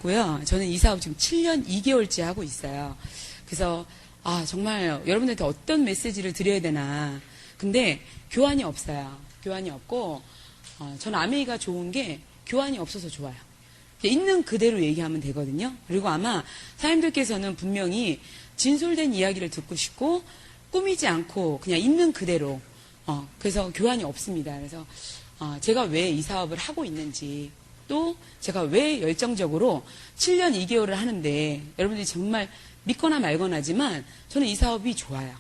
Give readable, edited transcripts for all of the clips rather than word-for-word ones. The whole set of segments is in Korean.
받고요. 저는 이 사업 지금 7년 2개월째 하고 있어요. 그래서 정말 여러분들한테 어떤 메시지를 드려야 되나. 근데 교환이 없어요. 교환이 없고 저는 아메이가 좋은 게 교환이 없어서 좋아요. 있는 그대로 얘기하면 되거든요. 그리고 아마 사장님들께서는 분명히 진솔된 이야기를 듣고 싶고 꾸미지 않고 그냥 있는 그대로 그래서 교환이 없습니다. 그래서 제가 왜 이 사업을 하고 있는지 또 제가 왜 열정적으로 7년 2개월을 하는데 여러분들이 정말 믿거나 말거나지만 저는 이 사업이 좋아요.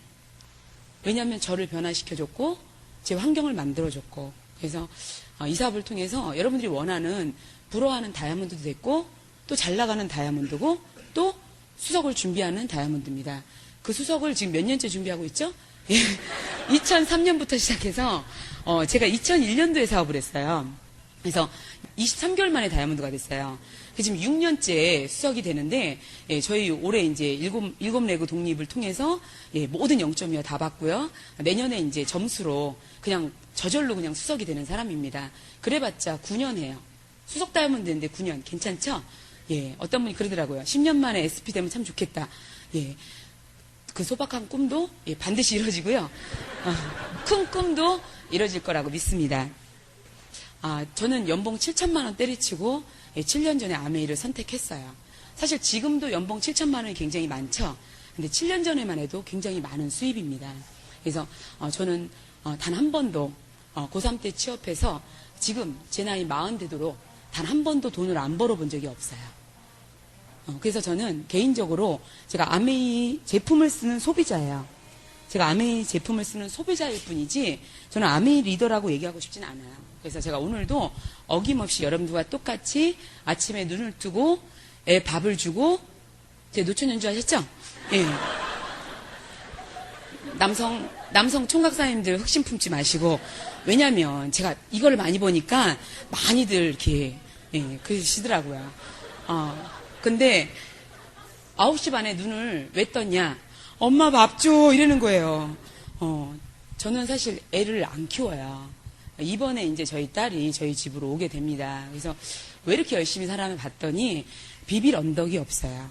왜냐하면 저를 변화시켜줬고 제 환경을 만들어줬고 그래서 이 사업을 통해서 여러분들이 원하는 부러워하는 다이아몬드도 됐고 또 잘 나가는 다이아몬드고 또 수석을 준비하는 다이아몬드입니다. 그 수석을 지금 몇 년째 준비하고 있죠? 2003년부터 시작해서 제가 2001년도에 사업을 했어요. 그래서 23개월 만에 다이아몬드가 됐어요. 지금 6년째 수석이 되는데 저희 올해 이제 7 레그 독립을 통해서 모든 0.2어 다 받고요. 내년에 이제 점수로 그냥 저절로 그냥 수석이 되는 사람입니다. 그래봤자 9년 해요. 수석 다이아몬드인데 9년 괜찮죠? 어떤 분이 그러더라고요. 10년 만에 SP 되면 참 좋겠다. 그 소박한 꿈도 반드시 이루어지고요. 큰 꿈도 이루어질 거라고 믿습니다. 저는 연봉 7천만 원 때려치고 7년 전에 아메이를 선택했어요. 사실 지금도 연봉 7천만 원이 굉장히 많죠. 근데 7년 전에만 해도 굉장히 많은 수입입니다. 그래서 저는 단 한 번도 고3 때 취업해서 지금 제 나이 40 되도록 단 한 번도 돈을 안 벌어본 적이 없어요. 그래서 저는 개인적으로 제가 아메이 제품을 쓰는 소비자예요. 제가 아메이 제품을 쓰는 소비자일 뿐이지 저는 아메이 리더라고 얘기하고 싶진 않아요. 그래서 제가 오늘도 어김없이 여러분들과 똑같이 아침에 눈을 뜨고 애 밥을 주고 제 노천 연주 하셨죠? 남성 총각사님들 흑심 품지 마시고 왜냐면 제가 이걸 많이 보니까 많이들 이렇게 그러시더라고요. 근데 9시 반에 눈을 왜 떴냐? 엄마 밥 줘 이러는 거예요. 저는 사실 애를 안 키워요. 이번에 이제 저희 딸이 저희 집으로 오게 됩니다. 그래서 왜 이렇게 열심히 살아나 봤더니 비빌 언덕이 없어요.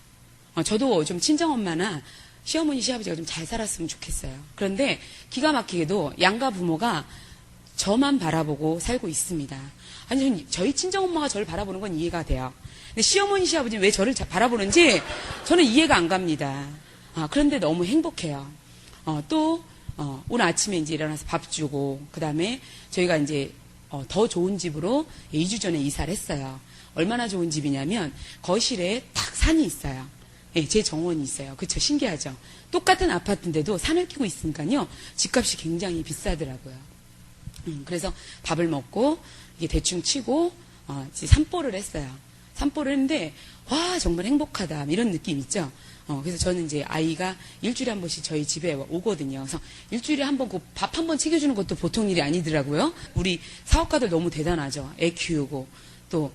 저도 좀 친정엄마나 시어머니 시아버지가 좀 잘 살았으면 좋겠어요. 그런데 기가 막히게도 양가 부모가 저만 바라보고 살고 있습니다. 아니 저희 친정엄마가 저를 바라보는 건 이해가 돼요. 근데 시어머니 시아버지는 왜 저를 바라보는지 저는 이해가 안 갑니다. 그런데 너무 행복해요. 또 오늘 아침에 이제 일어나서 밥 주고 그 다음에 저희가 이제 더 좋은 집으로 2주 전에 이사를 했어요. 얼마나 좋은 집이냐면 거실에 딱 산이 있어요. 제 정원이 있어요. 그쵸? 신기하죠? 똑같은 아파트인데도 산을 끼고 있으니까요. 집값이 굉장히 비싸더라고요. 그래서 밥을 먹고 이게 대충 치고 산보를 했어요. 산보를 했는데 와 정말 행복하다 이런 느낌 있죠? 그래서 저는 이제 아이가 일주일에 한 번씩 저희 집에 오거든요. 그래서 일주일에 한 번 밥 한 번 챙겨주는 것도 보통 일이 아니더라고요. 우리 사업가들 너무 대단하죠. 애 키우고 또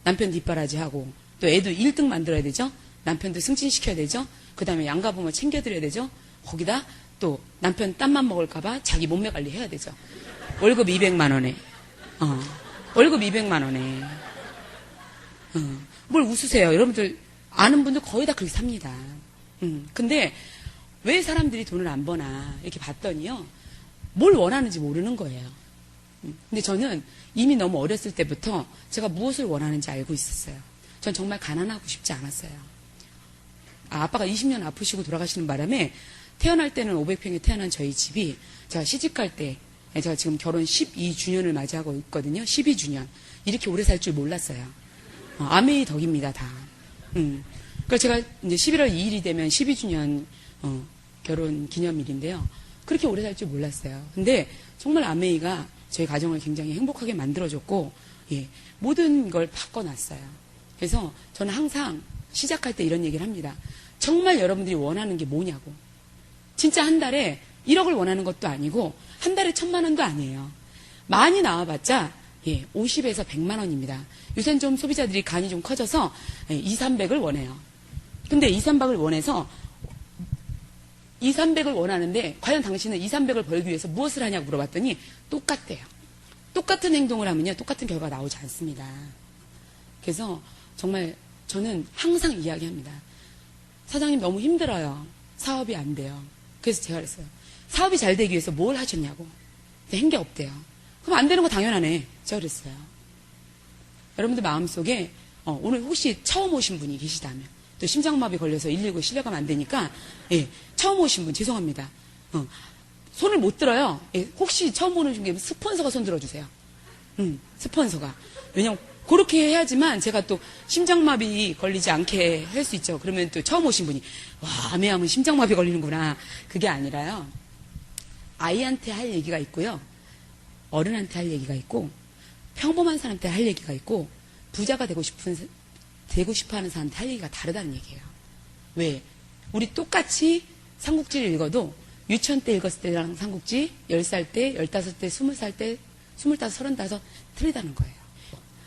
남편 뒷바라지하고 또 애도 1등 만들어야 되죠. 남편도 승진시켜야 되죠. 그 다음에 양가부모 챙겨드려야 되죠. 거기다 또 남편 땀만 먹을까봐 자기 몸매 관리해야 되죠. 월급 200만 원에 월급 200만 원에 뭘 웃으세요. 여러분들 아는 분들 거의 다 그렇게 삽니다. 근데 왜 사람들이 돈을 안 버나 이렇게 봤더니요. 뭘 원하는지 모르는 거예요. 근데 저는 이미 너무 어렸을 때부터 제가 무엇을 원하는지 알고 있었어요. 전 정말 가난하고 싶지 않았어요. 아빠가 20년 아프시고 돌아가시는 바람에 태어날 때는 500평에 태어난 저희 집이 제가 시집갈 때 제가 지금 결혼 12주년을 맞이하고 있거든요. 12주년. 이렇게 오래 살 줄 몰랐어요. 아메이 덕입니다, 다. 그러니까 제가 이제 11월 2일이 되면 12주년 결혼 기념일인데요. 그렇게 오래 살 줄 몰랐어요. 근데 정말 아메이가 저희 가정을 굉장히 행복하게 만들어줬고, 모든 걸 바꿔놨어요. 그래서 저는 항상 시작할 때 이런 얘기를 합니다. 정말 여러분들이 원하는 게 뭐냐고. 진짜 한 달에 1억을 원하는 것도 아니고, 한 달에 1,000만 원도 아니에요. 많이 나와봤자, 50에서 100만 원입니다. 요새는 좀 소비자들이 간이 좀 커져서 2, 300을 원해요. 근데 2, 300을 원해서 2, 300을 원하는데 과연 당신은 2, 300을 벌기 위해서 무엇을 하냐고 물어봤더니 똑같대요. 똑같은 행동을 하면요. 똑같은 결과가 나오지 않습니다. 그래서 정말 저는 항상 이야기합니다. 사장님 너무 힘들어요. 사업이 안 돼요. 그래서 제가 그랬어요. 사업이 잘 되기 위해서 뭘 하셨냐고. 한 게 없대요. 그럼 안 되는 거 당연하네. 제가 그랬어요. 여러분들 마음속에 오늘 혹시 처음 오신 분이 계시다면, 또 심장마비 걸려서 119 실려가면 안 되니까, 예, 처음 오신 분 죄송합니다. 손을 못 들어요. 예, 혹시 처음 보는 중에 스폰서가 손 들어주세요. 스폰서가. 왜냐면 그렇게 해야지만 제가 또 심장마비 걸리지 않게 할 수 있죠. 그러면 또 처음 오신 분이 와, 암에하면 심장마비 걸리는구나. 그게 아니라요. 아이한테 할 얘기가 있고요. 어른한테 할 얘기가 있고, 평범한 사람한테 할 얘기가 있고, 부자가 되고 싶어 하는 사람한테 할 얘기가 다르다는 얘기예요. 왜? 우리 똑같이 삼국지를 읽어도 유치원 때 읽었을 때랑 삼국지 10살 때, 15때, 20살 때, 25, 35 틀리다는 거예요.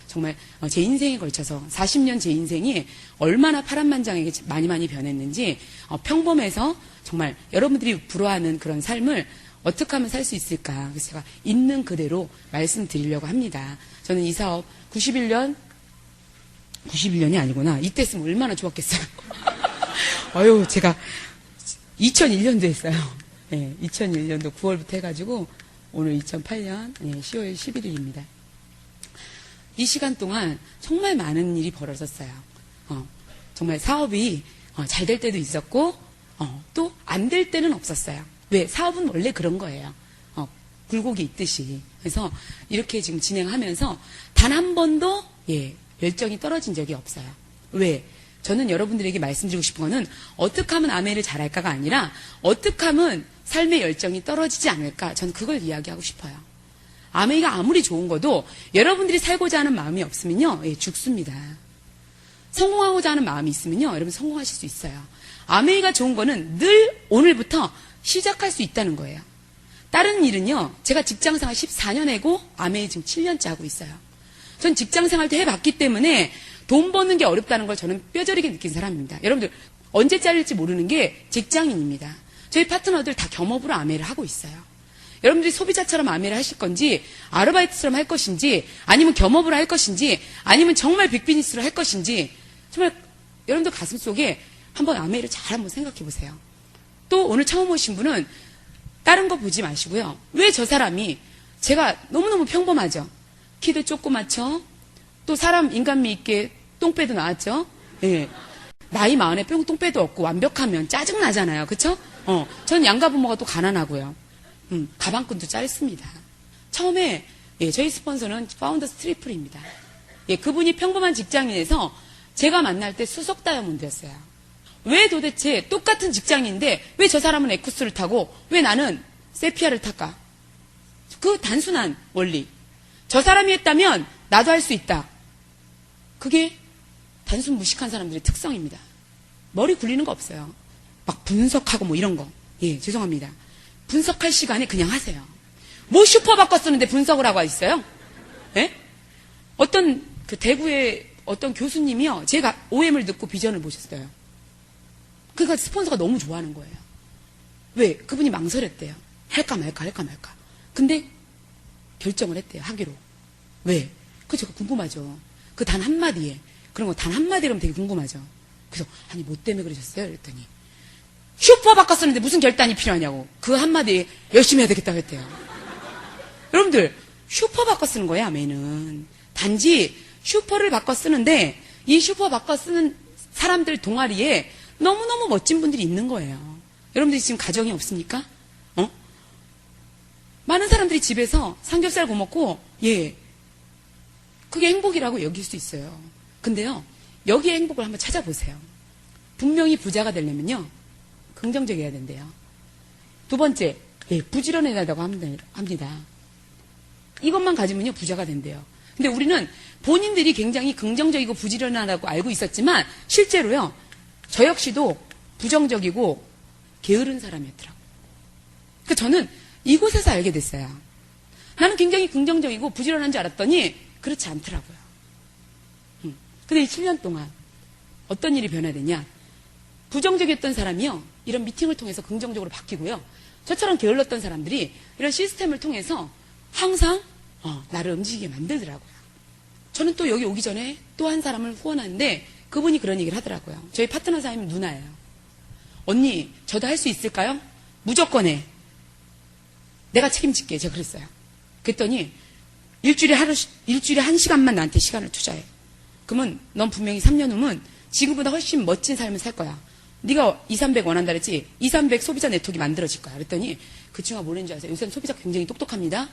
정말 제 인생에 걸쳐서 40년 제 인생이 얼마나 파란만장하게 많이 변했는지, 평범해서 정말 여러분들이 부러워하는 그런 삶을 어떻게 하면 살 수 있을까. 그래서 제가 있는 그대로 말씀드리려고 합니다. 저는 이 사업 91년이 아니구나. 이때 했으면 얼마나 좋았겠어요. 제가 2001년도 했어요. 네, 2001년도 9월부터 해가지고 오늘 2008년 10월 11일입니다. 이 시간 동안 정말 많은 일이 벌어졌어요. 정말 사업이 잘 될 때도 있었고, 또 안 될 때는 없었어요. 왜? 사업은 원래 그런 거예요. 굴곡이 있듯이. 그래서 이렇게 지금 진행하면서 단 한 번도 열정이 떨어진 적이 없어요. 왜? 저는 여러분들에게 말씀드리고 싶은 거는 어떻게 하면 아메를 잘할까가 아니라 어떻게 하면 삶의 열정이 떨어지지 않을까. 저는 그걸 이야기하고 싶어요. 아메이가 아무리 좋은 것도 여러분들이 살고자 하는 마음이 없으면요, 죽습니다. 성공하고자 하는 마음이 있으면요, 여러분 성공하실 수 있어요. 아메이가 좋은 거는 늘 오늘부터 시작할 수 있다는 거예요. 다른 일은요, 제가 직장생활 14년 하고 아메이 지금 7년째 하고 있어요. 전 직장생활도 해봤기 때문에 돈 버는 게 어렵다는 걸 저는 뼈저리게 느낀 사람입니다. 여러분들 언제 잘릴지 모르는 게 직장인입니다. 저희 파트너들 다 겸업으로 아메이를 하고 있어요. 여러분들이 소비자처럼 아메이를 하실 건지, 아르바이트처럼 할 것인지, 아니면 겸업으로 할 것인지, 아니면 정말 빅비즈니스로 할 것인지, 정말 여러분들 가슴속에 한번 아메이를 잘 한번 생각해 보세요. 또 오늘 처음 오신 분은 다른 거 보지 마시고요. 왜 저 사람이, 제가 너무너무 평범하죠. 키도 조그맣죠. 또 사람 인간미 있게 똥배도 나왔죠. 예. 나이 마흔에 똥배도 없고 완벽하면 짜증나잖아요. 그쵸? 전 양가 부모가 또 가난하고요. 가방끈도 짧습니다. 처음에 저희 스폰서는 파운더스 트리플입니다. 그분이 평범한 직장인에서 제가 만날 때 수석 다이아몬드였어요. 왜 도대체 똑같은 직장인인데 왜 저 사람은 에쿠스를 타고 왜 나는 세피아를 탈까? 그 단순한 원리. 저 사람이 했다면 나도 할 수 있다. 그게 단순 무식한 사람들의 특성입니다. 머리 굴리는 거 없어요. 막 분석하고 뭐 이런 거. 죄송합니다. 분석할 시간에 그냥 하세요. 뭐 슈퍼 바꿔 쓰는데 분석을 하고 있어요? 어떤 그 대구의 어떤 교수님이요, 제가 OM을 듣고 비전을 보셨어요. 그러니까 스폰서가 너무 좋아하는 거예요. 왜? 그분이 망설였대요. 할까 말까. 근데 결정을 했대요. 하기로. 왜? 그거 제가 궁금하죠. 그 단 한마디에. 그런 거 단 한마디라면 되게 궁금하죠. 그래서 아니 뭐 때문에 그러셨어요? 그랬더니 슈퍼 바꿔 쓰는데 무슨 결단이 필요하냐고. 그 한마디에 열심히 해야 되겠다고 했대요. 여러분들 슈퍼 바꿔 쓰는 거예요. 아메는. 단지 슈퍼를 바꿔 쓰는데 이 슈퍼 바꿔 쓰는 사람들 동아리에 너무너무 멋진 분들이 있는 거예요. 여러분들이 지금 가정이 없습니까? 많은 사람들이 집에서 삼겹살 구워 먹고, 그게 행복이라고 여길 수 있어요. 근데요, 여기에 행복을 한번 찾아보세요. 분명히 부자가 되려면요, 긍정적이어야 된대요. 두 번째, 부지런해야다고 합니다. 이것만 가지면요, 부자가 된대요. 근데 우리는 본인들이 굉장히 긍정적이고 부지런하다고 알고 있었지만, 실제로요, 저 역시도 부정적이고 게으른 사람이었더라고요. 그러니까 저는 이곳에서 알게 됐어요. 나는 굉장히 긍정적이고 부지런한 줄 알았더니 그렇지 않더라고요. 근데 이 7년 동안 어떤 일이 변화되냐. 부정적이었던 사람이요, 이런 미팅을 통해서 긍정적으로 바뀌고요. 저처럼 게을렀던 사람들이 이런 시스템을 통해서 항상 나를 움직이게 만들더라고요. 저는 또 여기 오기 전에 또 한 사람을 후원하는데 그분이 그런 얘기를 하더라고요. 저희 파트너 사장님 누나예요. 언니, 저도 할 수 있을까요? 무조건 해. 내가 책임질게. 제가 그랬어요. 그랬더니 일주일에 1시간만 나한테 시간을 투자해. 그러면 넌 분명히 3년 후면 지금보다 훨씬 멋진 삶을 살 거야. 네가 2,300 원한다 그랬지? 2,300 소비자 네트워크가 만들어질 거야. 그랬더니 그 친구가 뭐랬는지 아세요? 요새는 소비자 굉장히 똑똑합니다.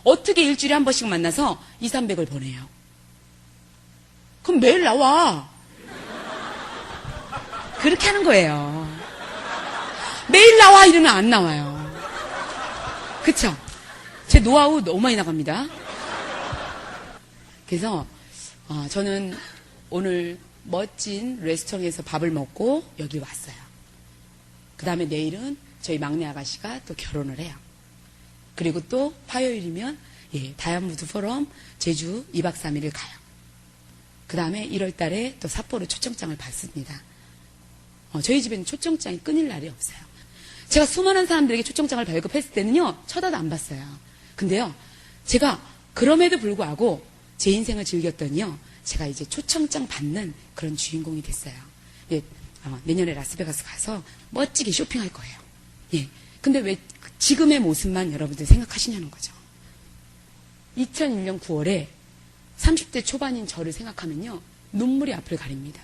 어떻게 일주일에 한 번씩 만나서 2,300을 보내요? 그럼 매일 나와. 그렇게 하는 거예요. 매일 나와 이러면 안 나와요. 그쵸? 제 노하우 너무 많이 나갑니다. 그래서 저는 오늘 멋진 레스토랑에서 밥을 먹고 여기 왔어요. 그 다음에 내일은 저희 막내 아가씨가 또 결혼을 해요. 그리고 또 화요일이면 다이아몬드 포럼 제주 2박 3일을 가요. 그 다음에 1월 달에 또 삿포로 초청장을 받습니다. 저희 집에는 초청장이 끊일 날이 없어요. 제가 수많은 사람들에게 초청장을 발급했을 때는요, 쳐다도 안 봤어요. 근데요, 제가 그럼에도 불구하고 제 인생을 즐겼더니요, 제가 이제 초청장 받는 그런 주인공이 됐어요. 내년에 라스베가스 가서 멋지게 쇼핑할 거예요. 근데 왜 지금의 모습만 여러분들 생각하시냐는 거죠. 2001년 9월에 30대 초반인 저를 생각하면요, 눈물이 앞을 가립니다.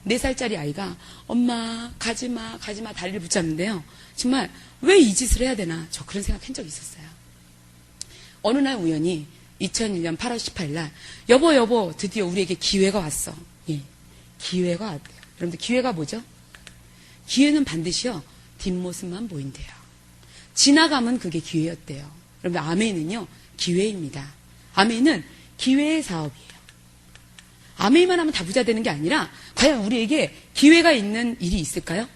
4살짜리 아이가 엄마 가지마 가지마 다리를 붙잡는데요. 정말 왜 이 짓을 해야 되나, 저 그런 생각한 적이 있었어요. 어느 날 우연히 2001년 8월 18일 날 여보 드디어 우리에게 기회가 왔어. 기회가 왔대요. 여러분들 기회가 뭐죠? 기회는 반드시요 뒷모습만 보인대요. 지나가면 그게 기회였대요. 여러분들 아멘은요 기회입니다. 아멘은 기회의 사업이에요. 아멘만 하면 다 부자 되는 게 아니라 과연 우리에게 기회가 있는 일이 있을까요?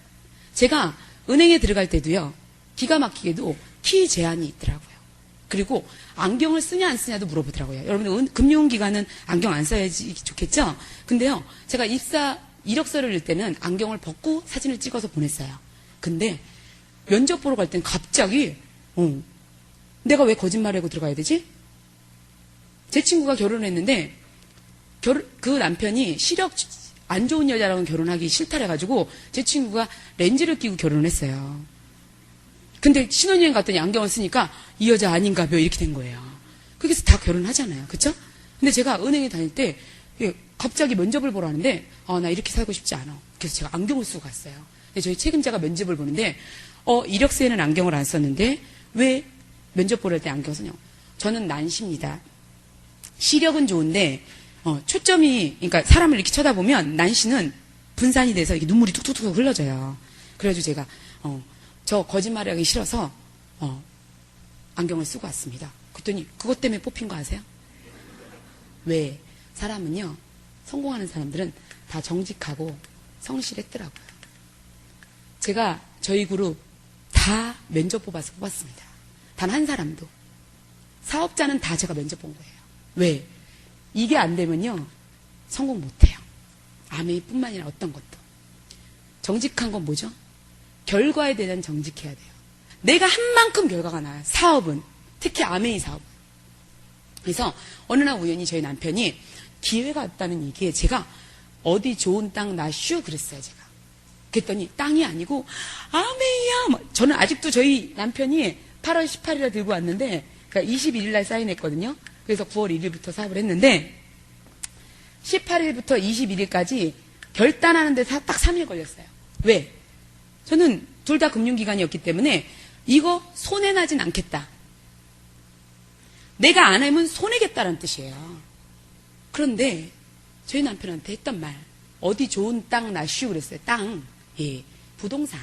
제가 은행에 들어갈 때도요, 기가 막히게도 키 제한이 있더라고요. 그리고 안경을 쓰냐 안 쓰냐도 물어보더라고요. 여러분들 금융기관은 안경 안 써야지 좋겠죠? 근데요, 제가 입사 이력서를 넣을 때는 안경을 벗고 사진을 찍어서 보냈어요. 근데 면접 보러 갈 땐 갑자기 내가 왜 거짓말하고 들어가야 되지? 제 친구가 결혼했는데 그 남편이 시력 안 좋은 여자랑은 결혼하기 싫다 해가지고 제 친구가 렌즈를 끼고 결혼을 했어요. 근데 신혼여행 갔더니 안경을 쓰니까 이 여자 아닌가 봐 이렇게 된 거예요. 그래서 다 결혼하잖아요. 그쵸? 근데 제가 은행에 다닐 때 갑자기 면접을 보러 하는데 나 이렇게 살고 싶지 않아. 그래서 제가 안경을 쓰고 갔어요. 근데 저희 책임자가 면접을 보는데 이력서에는 안경을 안 썼는데 왜 면접 보러 할 때 안경 쓰냐. 저는 난시입니다. 시력은 좋은데 초점이, 그러니까 사람을 이렇게 쳐다보면 난시는 분산이 돼서 이렇게 눈물이 툭툭툭 흘러져요. 그래가지고 제가 저 거짓말하기 싫어서 안경을 쓰고 왔습니다. 그랬더니 그것 때문에 뽑힌 거 아세요? 왜? 사람은요, 성공하는 사람들은 다 정직하고 성실했더라고요. 제가 저희 그룹 다 면접 뽑아서 뽑았습니다. 단 한 사람도. 사업자는 다 제가 면접 본 거예요. 왜? 이게 안 되면요, 성공 못해요. 아멘뿐만 아니라 어떤 것도. 정직한 건 뭐죠? 결과에 대한 정직해야 돼요. 내가 한 만큼 결과가 나요. 사업은. 특히 아멘이 사업은. 그래서 어느 날 우연히 저희 남편이 기회가 왔다는 얘기에 제가 어디 좋은 땅 나슈 그랬어요, 제가. 그랬더니 땅이 아니고 아멘이야. 저는 아직도 저희 남편이 8월 18일에 들고 왔는데, 그러니까 21일 날 사인했거든요. 그래서 9월 1일부터 사업을 했는데 18일부터 21일까지 결단하는데 딱 3일 걸렸어요. 왜? 저는 둘 다 금융기관이었기 때문에 이거 손해나진 않겠다. 내가 안 하면 손해겠다는 뜻이에요. 그런데 저희 남편한테 했던 말, 어디 좋은 땅 나슈 그랬어요. 땅. 부동산.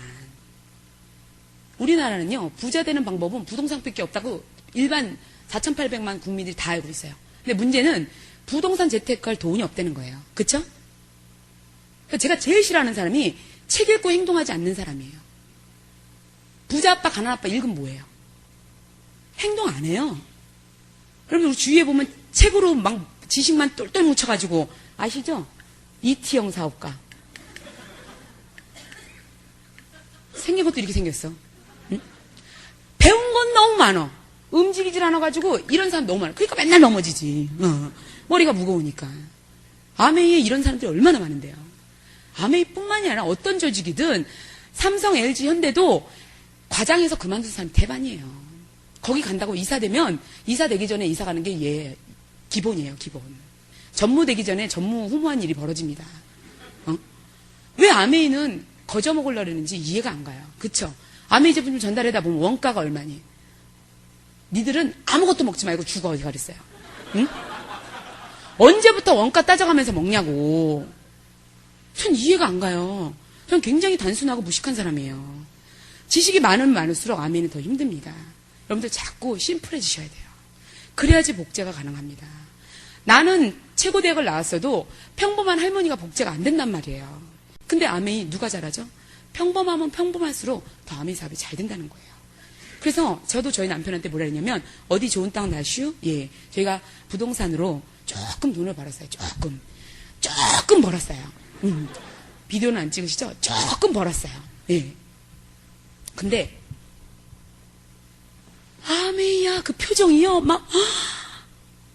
우리나라는요, 부자 되는 방법은 부동산밖에 없다고 일반 4,800만 국민들이 다 알고 있어요. 근데 문제는 부동산 재테크할 돈이 없다는 거예요. 그쵸? 제가 제일 싫어하는 사람이 책 읽고 행동하지 않는 사람이에요. 부자 아빠, 가난 아빠 읽으면 뭐예요? 행동 안 해요. 여러분, 우리 주위에 보면 책으로 막 지식만 똘똘 뭉쳐가지고, 아시죠? 이티형 사업가. 생긴 것도 이렇게 생겼어. 응? 배운 건 너무 많아. 움직이질 않아가지고 이런 사람 너무 많아. 그러니까 맨날 넘어지지. 머리가 무거우니까. 아메이에 이런 사람들이 얼마나 많은데요. 아메이뿐만이 아니라 어떤 조직이든 삼성, LG, 현대도 과장해서 그만둔 사람이 대반이에요. 거기 간다고 이사 되면 이사 되기 전에 이사 가는 게 기본이에요, 기본. 전무 되기 전에 전무 후무한 일이 벌어집니다. 왜 아메이는 거저 먹으려고 그러는지 이해가 안 가요. 그쵸? 아메이 제품 좀 전달해다 보면 원가가 얼마니? 니들은 아무것도 먹지 말고 죽어 어디가 그랬어요. 응? 언제부터 원가 따져가면서 먹냐고. 전 이해가 안 가요. 전 굉장히 단순하고 무식한 사람이에요. 지식이 많으면 많을수록 아메이는 더 힘듭니다. 여러분들 자꾸 심플해지셔야 돼요. 그래야지 복제가 가능합니다. 나는 최고대학을 나왔어도 평범한 할머니가 복제가 안 된단 말이에요. 근데 아메이 누가 잘하죠? 평범하면 평범할수록 더 아메이 사업이 잘 된다는 거예요. 그래서 저도 저희 남편한테 뭐라 했냐면 어디 좋은 땅 나슈? 예, 저희가 부동산으로 조금 돈을 벌었어요. 조금 벌었어요. 비디오는 안 찍으시죠? 조금 벌었어요. 예. 근데 아메이야 그 표정이요 막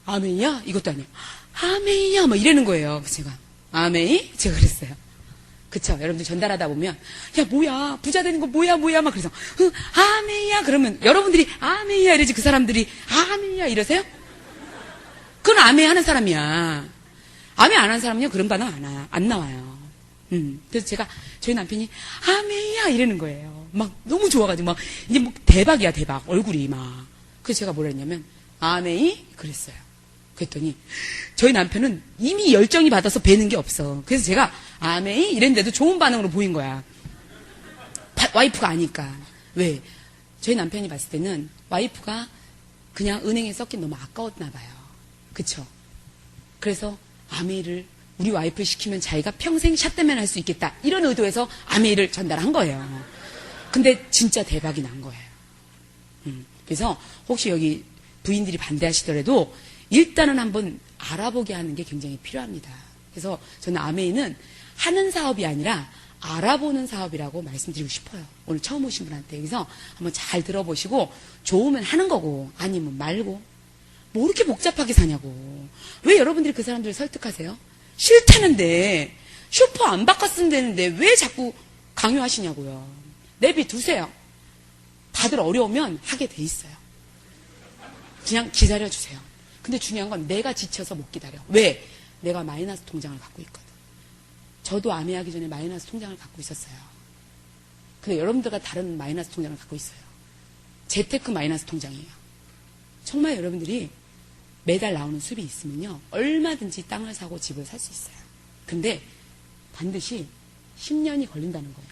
아메이야 이것도 아니에요. 아메이야 막 이러는 거예요. 그래서 제가 아메이? 제가 그랬어요. 그쵸? 여러분들 전달하다 보면 야 뭐야 부자 되는 거 뭐야 막 그래서 아메이야 그러면 여러분들이 아메이야 이러지 그 사람들이 아메이야 이러세요? 그건 아메이 하는 사람이야. 아메이 안 하는 사람은요 그런 반응 안 나와요. 그래서 제가 저희 남편이 아메이야 이러는 거예요. 막 너무 좋아가지고 막 이제 뭐 대박이야 대박 얼굴이 막. 그래서 제가 뭐라 했냐면 아메이 그랬어요. 그랬더니 저희 남편은 이미 열정이 받아서 배는 게 없어. 그래서 제가 아메이 이랬는데도 좋은 반응으로 보인 거야. 와이프가 아니까. 왜? 저희 남편이 봤을 때는 와이프가 그냥 은행에 섞긴 너무 아까웠나 봐요. 그쵸? 그래서 아메이를 우리 와이프를 시키면 자기가 평생 샷대면 할 수 있겠다. 이런 의도에서 아메이를 전달한 거예요. 근데 진짜 대박이 난 거예요. 그래서 혹시 여기 부인들이 반대하시더라도 일단은 한번 알아보게 하는 게 굉장히 필요합니다. 그래서 저는 아메이는 하는 사업이 아니라 알아보는 사업이라고 말씀드리고 싶어요. 오늘 처음 오신 분한테. 그래서 한번 잘 들어보시고 좋으면 하는 거고 아니면 말고. 뭐 이렇게 복잡하게 사냐고. 왜 여러분들이 그 사람들을 설득하세요? 싫다는데 슈퍼 안 바꿨으면 되는데 왜 자꾸 강요하시냐고요. 내비두세요. 다들 어려우면 하게 돼 있어요. 그냥 기다려주세요. 근데 중요한 건 내가 지쳐서 못 기다려. 왜? 내가 마이너스 통장을 갖고 있거든. 저도 아메이 하기 전에 마이너스 통장을 갖고 있었어요. 근데 여러분들과 다른 마이너스 통장을 갖고 있어요. 재테크 마이너스 통장이에요. 정말 여러분들이 매달 나오는 수입이 있으면요. 얼마든지 땅을 사고 집을 살 수 있어요. 근데 반드시 10년이 걸린다는 거예요.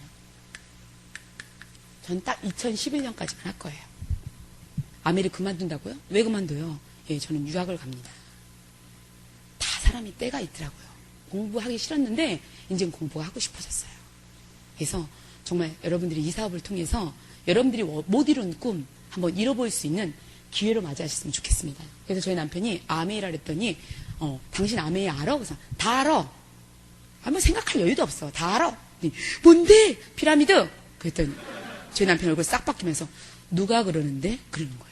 전 딱 2011년까지만 할 거예요. 아메이를 그만둔다고요? 왜 그만둬요? 예, 저는 유학을 갑니다. 다 사람이 때가 있더라고요. 공부하기 싫었는데 이제는 공부가 하고 싶어졌어요. 그래서 정말 여러분들이 이 사업을 통해서 여러분들이 못 이룬 꿈 한번 이뤄볼 수 있는 기회로 맞이하셨으면 좋겠습니다. 그래서 저희 남편이 아메이라 그랬더니 당신 아메이 알아? 그래서 다 알아. 한번 생각할 여유도 없어. 다 알아. 뭔데? 피라미드? 그랬더니 저희 남편 얼굴 싹 바뀌면서 누가 그러는데? 그러는 거예요.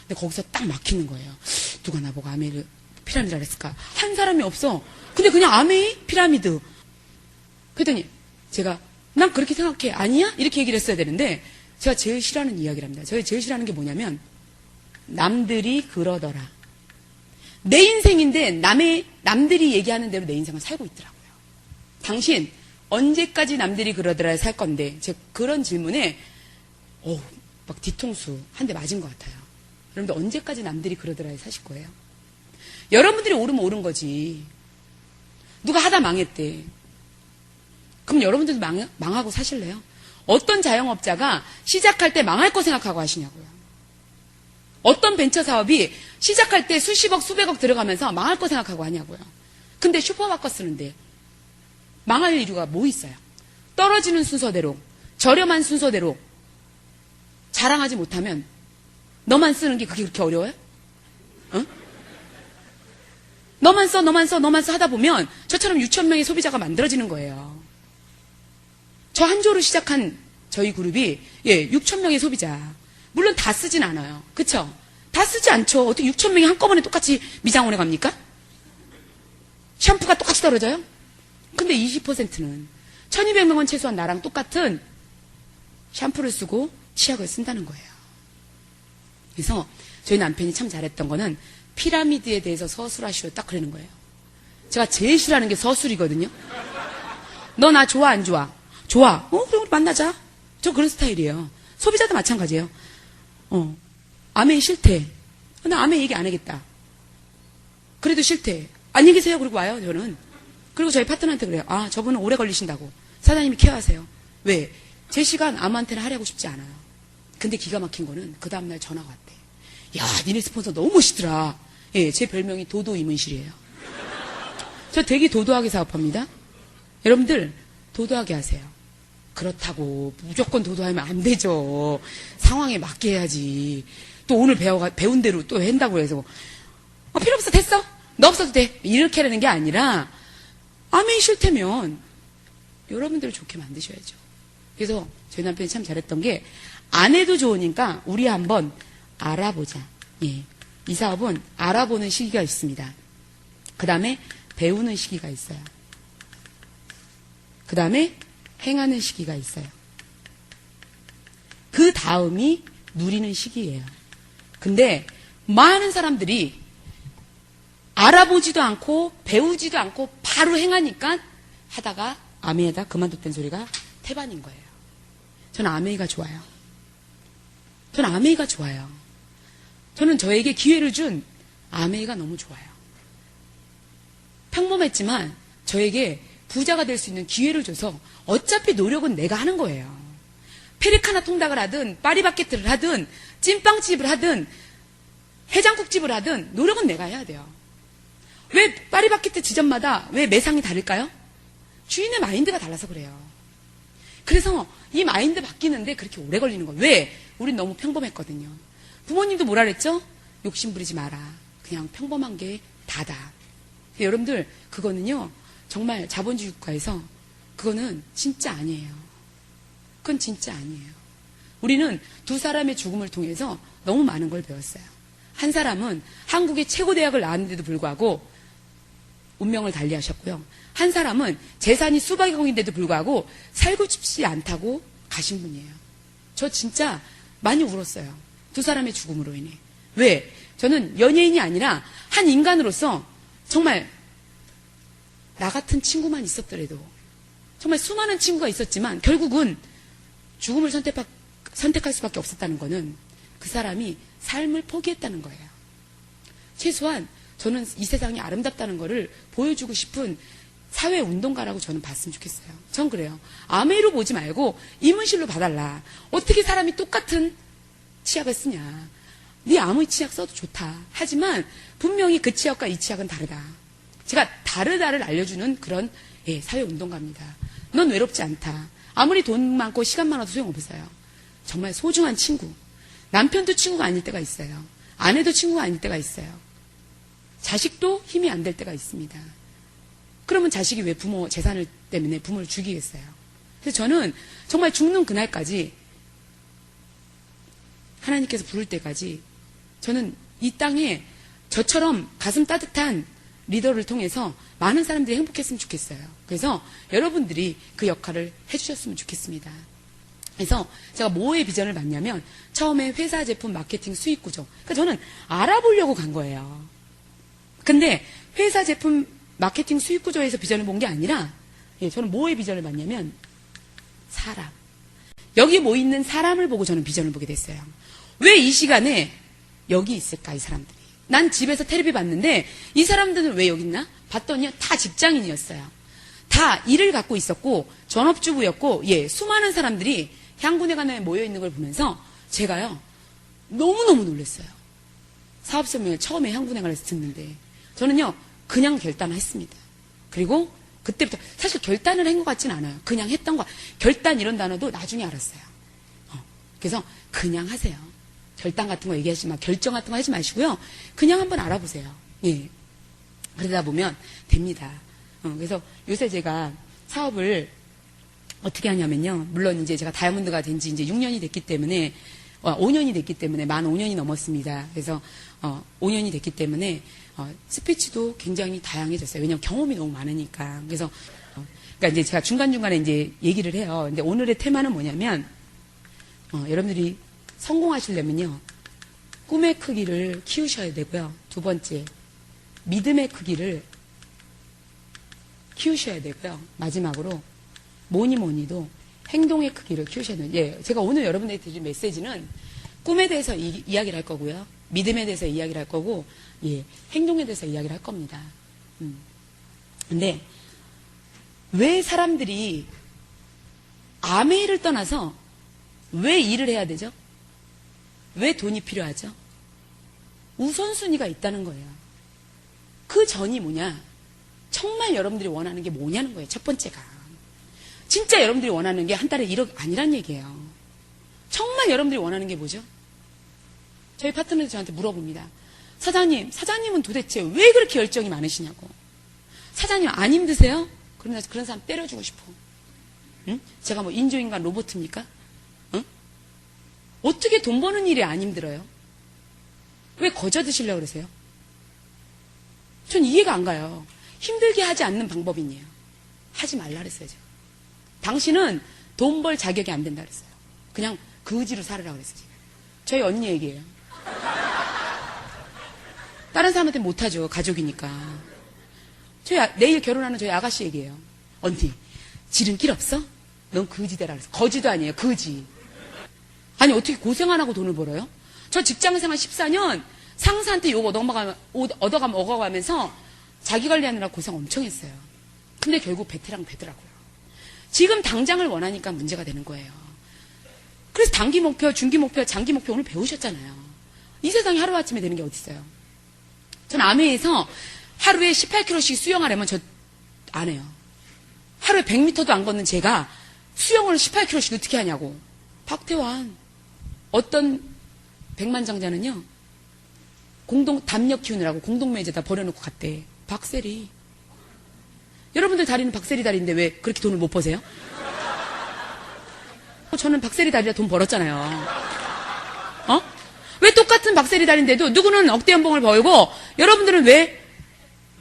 근데 거기서 딱 막히는 거예요. 누가 나보고 아메이를 피라미드라 그랬을까? 한 사람이 없어. 근데 그냥 아메이? 피라미드. 그랬더니 제가 난 그렇게 생각해. 아니야? 이렇게 얘기를 했어야 되는데 제가 제일 싫어하는 이야기랍니다. 제가 제일 싫어하는 게 뭐냐면 남들이 그러더라. 내 인생인데 남들이 얘기하는 대로 내 인생을 살고 있더라고요. 당신 언제까지 남들이 그러더라에 살 건데 제가 그런 질문에 막 뒤통수 한 대 맞은 것 같아요. 여러분들 언제까지 남들이 그러더라에 사실 거예요? 여러분들이 오르면 오른 거지. 누가 하다 망했대. 그럼 여러분들도 망하고 사실래요? 어떤 자영업자가 시작할 때 망할 거 생각하고 하시냐고요. 어떤 벤처 사업이 시작할 때 수십억, 수백억 들어가면서 망할 거 생각하고 하냐고요. 근데 슈퍼마켓 쓰는데 망할 이유가 뭐 있어요? 떨어지는 순서대로, 저렴한 순서대로 자랑하지 못하면 너만 쓰는 게 그게 그렇게 어려워요? 어? 너만 써 하다 보면 저처럼 6,000명의 소비자가 만들어지는 거예요. 저 한조로 시작한 저희 그룹이 6,000명의 소비자. 물론 다 쓰진 않아요. 그쵸? 다 쓰지 않죠. 어떻게 6,000명이 한꺼번에 똑같이 미장원에 갑니까? 샴푸가 똑같이 떨어져요? 근데 20%는 1200명은 최소한 나랑 똑같은 샴푸를 쓰고 치약을 쓴다는 거예요. 그래서 저희 남편이 참 잘했던 거는 피라미드에 대해서 서술하시오 딱 그러는 거예요. 제가 제일 싫어하는 게 서술이거든요. 너 나 좋아 안 좋아? 좋아. 그럼 우리 만나자. 저 그런 스타일이에요. 소비자도 마찬가지예요. 아메이 싫대. 나 아메이 얘기 안 하겠다. 그래도 싫대. 안녕히 계세요. 그리고 와요, 저는. 그리고 저희 파트너한테 그래요. 아, 저분은 오래 걸리신다고. 사장님이 케어하세요. 왜? 제 시간 아무한테나 하려고 싶지 않아요. 근데 기가 막힌 거는 그 다음날 전화가 왔대. 야, 니네 스폰서 너무 멋있더라. 예, 제 별명이 도도 이문실이에요. 저 되게 도도하게 사업합니다. 여러분들, 도도하게 하세요. 그렇다고 무조건 도도하면 안 되죠. 상황에 맞게 해야지. 또 오늘 배운 대로 또 한다고 해서 필요 없어 됐어? 너 없어도 돼. 이렇게 하는 게 아니라 아멘이 싫다면 여러분들을 좋게 만드셔야죠. 그래서 저희 남편이 참 잘했던 게 안 해도 좋으니까 우리 한번 알아보자. 예. 이 사업은 알아보는 시기가 있습니다. 그 다음에 배우는 시기가 있어요. 그 다음에 행하는 시기가 있어요. 그 다음이 누리는 시기예요. 근데 많은 사람들이 알아보지도 않고 배우지도 않고 바로 행하니까 하다가 아메이다 그만뒀다는 소리가 태반인 거예요. 저는 아메이가 좋아요. 저는 아메이가 좋아요. 저는 저에게 기회를 준 아메이가 너무 좋아요. 평범했지만 저에게 부자가 될 수 있는 기회를 줘서 어차피 노력은 내가 하는 거예요. 페리카나 통닭을 하든 파리바게트를 하든 찐빵집을 하든 해장국집을 하든 노력은 내가 해야 돼요. 왜 파리바게트 지점마다 왜 매상이 다를까요? 주인의 마인드가 달라서 그래요. 그래서 이 마인드 바뀌는데 그렇게 오래 걸리는 거예요. 왜? 우린 너무 평범했거든요. 부모님도 뭐라 그랬죠? 욕심 부리지 마라. 그냥 평범한 게 다다. 여러분들 그거는요. 정말 자본주의 국가에서 그거는 진짜 아니에요. 그건 진짜 아니에요. 우리는 두 사람의 죽음을 통해서 너무 많은 걸 배웠어요. 한 사람은 한국의 최고 대학을 나왔는데도 불구하고 운명을 달리하셨고요. 한 사람은 재산이 수백억인데도 불구하고 살고 싶지 않다고 가신 분이에요. 저 진짜 많이 울었어요. 두 사람의 죽음으로 인해. 왜? 저는 연예인이 아니라 한 인간으로서 정말 나 같은 친구만 있었더라도 정말 수많은 친구가 있었지만 결국은 죽음을 선택할 수밖에 없었다는 거는 그 사람이 삶을 포기했다는 거예요. 최소한 저는 이 세상이 아름답다는 거를 보여주고 싶은 사회운동가라고 저는 봤으면 좋겠어요. 전 그래요. 아메이로 보지 말고 이문실로 봐달라. 어떻게 사람이 똑같은 치약을 쓰냐. 네 아무리 치약 써도 좋다. 하지만 분명히 그 치약과 이 치약은 다르다. 제가 다르다를 알려주는 그런 사회운동가입니다. 넌 외롭지 않다. 아무리 돈 많고 시간 많아도 소용없어요. 정말 소중한 친구. 남편도 친구가 아닐 때가 있어요. 아내도 친구가 아닐 때가 있어요. 자식도 힘이 안 될 때가 있습니다. 그러면 자식이 왜 부모 재산을 때문에 부모를 죽이겠어요? 그래서 저는 정말 죽는 그날까지 하나님께서 부를 때까지 저는 이 땅에 저처럼 가슴 따뜻한 리더를 통해서 많은 사람들이 행복했으면 좋겠어요. 그래서 여러분들이 그 역할을 해주셨으면 좋겠습니다. 그래서 제가 뭐의 비전을 봤냐면 처음에 회사 제품 마케팅 수익 구조. 그러니까 저는 알아보려고 간 거예요. 근데 회사 제품 마케팅 수익 구조에서 비전을 본 게 아니라 저는 뭐의 비전을 봤냐면 사람. 여기 모이는 사람을 보고 저는 비전을 보게 됐어요. 왜 이 시간에 여기 있을까 이 사람들이. 난 집에서 텔레비 봤는데 이 사람들은 왜 여기 있나? 봤더니 다 직장인이었어요. 다 일을 갖고 있었고 전업주부였고 수많은 사람들이 향군회관에 모여있는 걸 보면서 제가요 너무너무 놀랐어요. 사업설명을 처음에 향군회관에서 듣는데 저는요 그냥 결단을 했습니다. 그리고 그때부터 사실 결단을 한 것 같지는 않아요. 그냥 했던 거. 결단 이런 단어도 나중에 알았어요. 그래서 그냥 하세요. 결단 같은 거 얘기하지 마. 결정 같은 거 하지 마시고요. 그냥 한번 알아보세요. 그러다 보면 됩니다. 그래서 요새 제가 사업을 어떻게 하냐면요. 물론 이제 제가 다이아몬드가 된 지 이제 6년이 됐기 때문에 5년이 됐기 때문에 만 5년이 넘었습니다. 그래서 5년이 됐기 때문에 스피치도 굉장히 다양해졌어요. 왜냐하면 경험이 너무 많으니까. 그래서 그러니까 이제 제가 중간중간에 이제 얘기를 해요. 근데 오늘의 테마는 뭐냐면 여러분들이 성공하시려면요. 꿈의 크기를 키우셔야 되고요. 두 번째, 믿음의 크기를 키우셔야 되고요. 마지막으로 뭐니도 행동의 크기를 키우셔야 돼요. 예, 제가 오늘 여러분들에게 드릴 메시지는 꿈에 대해서 이야기를 할 거고요. 믿음에 대해서 이야기를 할 거고, 예, 행동에 대해서 이야기를 할 겁니다. 근데 왜 사람들이 아메이를 떠나서 왜 일을 해야 되죠? 왜 돈이 필요하죠? 우선순위가 있다는 거예요. 그 전이 뭐냐? 정말 여러분들이 원하는 게 뭐냐는 거예요. 첫 번째가. 진짜 여러분들이 원하는 게 한 달에 1억 아니란 얘기예요. 정말 여러분들이 원하는 게 뭐죠? 저희 파트너들 저한테 물어봅니다. 사장님은 도대체 왜 그렇게 열정이 많으시냐고. 사장님 안 힘드세요? 그러면 그런 사람 때려주고 싶어. 응? 제가 뭐 인조인간 로봇입니까? 응? 어떻게 돈 버는 일이 안 힘들어요? 왜 거저 드시려고 그러세요? 전 이해가 안 가요. 힘들게 하지 않는 방법이네요. 하지 말라 그랬어요. 제가. 당신은 돈 벌 자격이 안 된다 그랬어요. 그냥 그 의지로 살으라고 그랬어요. 제가. 저희 언니 얘기예요. 다른 사람한테 못하죠. 가족이니까. 내일 결혼하는 저희 아가씨 얘기예요. 언니, 지름길 없어? 넌 거지대라 그랬어. 거지도 아니에요. 거지. 아니 어떻게 고생 안 하고 돈을 벌어요? 저 직장생활 14년 상사한테 욕 얻어가면서 자기 관리하느라 고생 엄청 했어요. 근데 결국 베테랑 되더라고요. 지금 당장을 원하니까 문제가 되는 거예요. 그래서 단기 목표, 중기 목표, 장기 목표 오늘 배우셨잖아요. 이 세상에 하루아침에 되는 게 어디 있어요? 전 아메에서 하루에 18km씩 수영하려면 저 안 해요. 하루에 100m도 안 걷는 제가 수영을 18km씩 어떻게 하냐고. 박태환 어떤 백만장자는요. 담력 키우느라고 공동묘지에다 버려놓고 갔대. 박세리. 여러분들 다리는 박세리 다리인데 왜 그렇게 돈을 못 버세요? 저는 박세리 다리라 돈 벌었잖아요. 왜 똑같은 박세리 다리인데도 누구는 억대 연봉을 벌고 여러분들은 왜